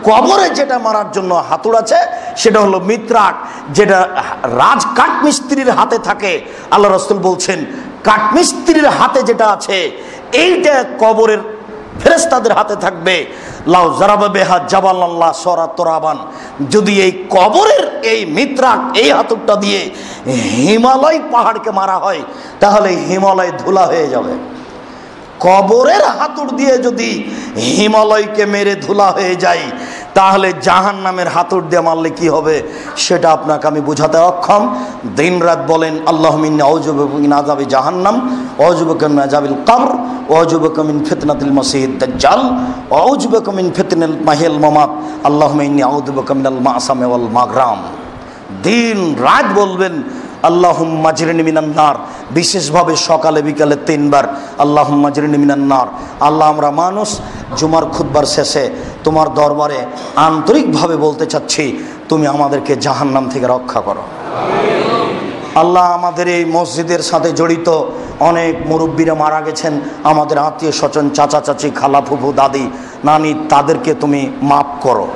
কবরে যেটা মারার জন্য হাতুড় আছে সেটা হলো মিত্রাক, যেটা কাঠমিস্ত্রির হাতে থাকে। আল্লাহ রাসূল বলছেন কাঠমিস্ত্রির হাতে যেটা আছে এইটা কবরের ফেরেশতাদের হাতে থাকবে। লাউ জারাবা বিহা জাবালাল্লাহ সরা তোরাবান, যদি এই কবরের এই মিত্রাক, এই হাতুড়টা দিয়ে হিমালয় পাহাড়কে মারা হয় তাহলে হিমালয় ধুলা হয়ে যাবে। কবরের হাতুড় দিয়ে যদি হিমালয়কে মেরে ধুলা হয়ে যায়, তাহলে জাহান্নামের হাতুড় দিয়ে মারলে কি হবে সেটা আপনাকে আমি বোঝাতে অক্ষম। দিন রাত বলেন আল্লাহুম্মা ইন্নী আউযু বিকা মিন আযাবি জাহান্নাম ওয়া আউযু বিকা মিন আযাবিল কবর ওয়া আউযু বিকা মিন ফিতনাতিল মাসিহিদ দাজ্জাল ওয়া আউযু বিকা মিন ফিতনাতিল মাহিয়াল মামাত আল্লাহুম্মা ইন্নী আউযু বিকা মিনাল মাসামি ওয়াল মাগরাম। দিন রাত বলবেন আল্লাহুম্মা আজরিনি মিনান নার, বিশেষভাবে সকালে বিকালে 3 বার আল্লাহুম্মা আজরিনি মিনান নার। আল্লাহ, আমরা মানুষ জুমার খুতবার শেষে তোমার দরবারে আন্তরিকভাবে বলতে চাচ্ছি, তুমি আমাদেরকে জাহান্নাম থেকে রক্ষা করো। আল্লাহ, আমাদের এই মসজিদের সাথে জড়িত অনেক মুরব্বীরা মারা গেছেন, আমাদের আত্মীয় স্বজন, চাচা চাচি, খালা ফুফু, দাদি নানি, তাদেরকে তুমি মাফ করো,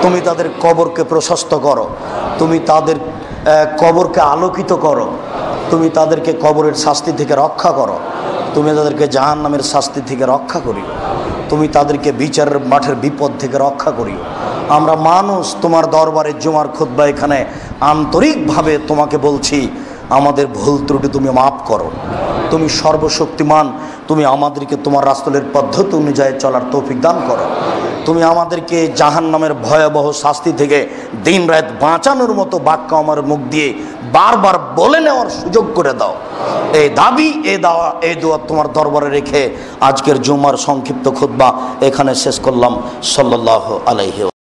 তুমি তাদের কবরকে প্রশস্ত করো, তুমি তাদের কবরকে আলোকিত করো, তুমি তাদেরকে কবরের শাস্তি থেকে রক্ষা করো, তুমি তাদেরকে জাহান্নামের শাস্তি থেকে রক্ষা করিও। তুমি তাদেরকে বিচারের মাঠের বিপদ থেকে রক্ষা করিও। আমরা মানুষ তোমার দরবারে জুমার খুতবা এখানে আন্তরিকভাবে তোমাকে বলছি, আমাদের ভুল ত্রুটি তুমি মাফ করো। তুমি সর্বশক্তিমান, তুমি আমাদেরকে তোমার রাসূলের পদ্ধতি অনুযায়ী চলার তৌফিক দান করো। তুমি আমাদেরকে জাহান্নামের ভয়াবহ শাস্তি থেকে দিন রাত বাঁচানোর মতো বাক্য আমার মুখ দিয়ে বারবার বলে নেওয়ার সুযোগ করে দাও। এই দাবি, এই দোয়া তোমার দরবারে রেখে আজকের জুমার সংক্ষিপ্ত খুতবা এখানে শেষ করলাম। সাল্লাল্লাহু আলাইহি।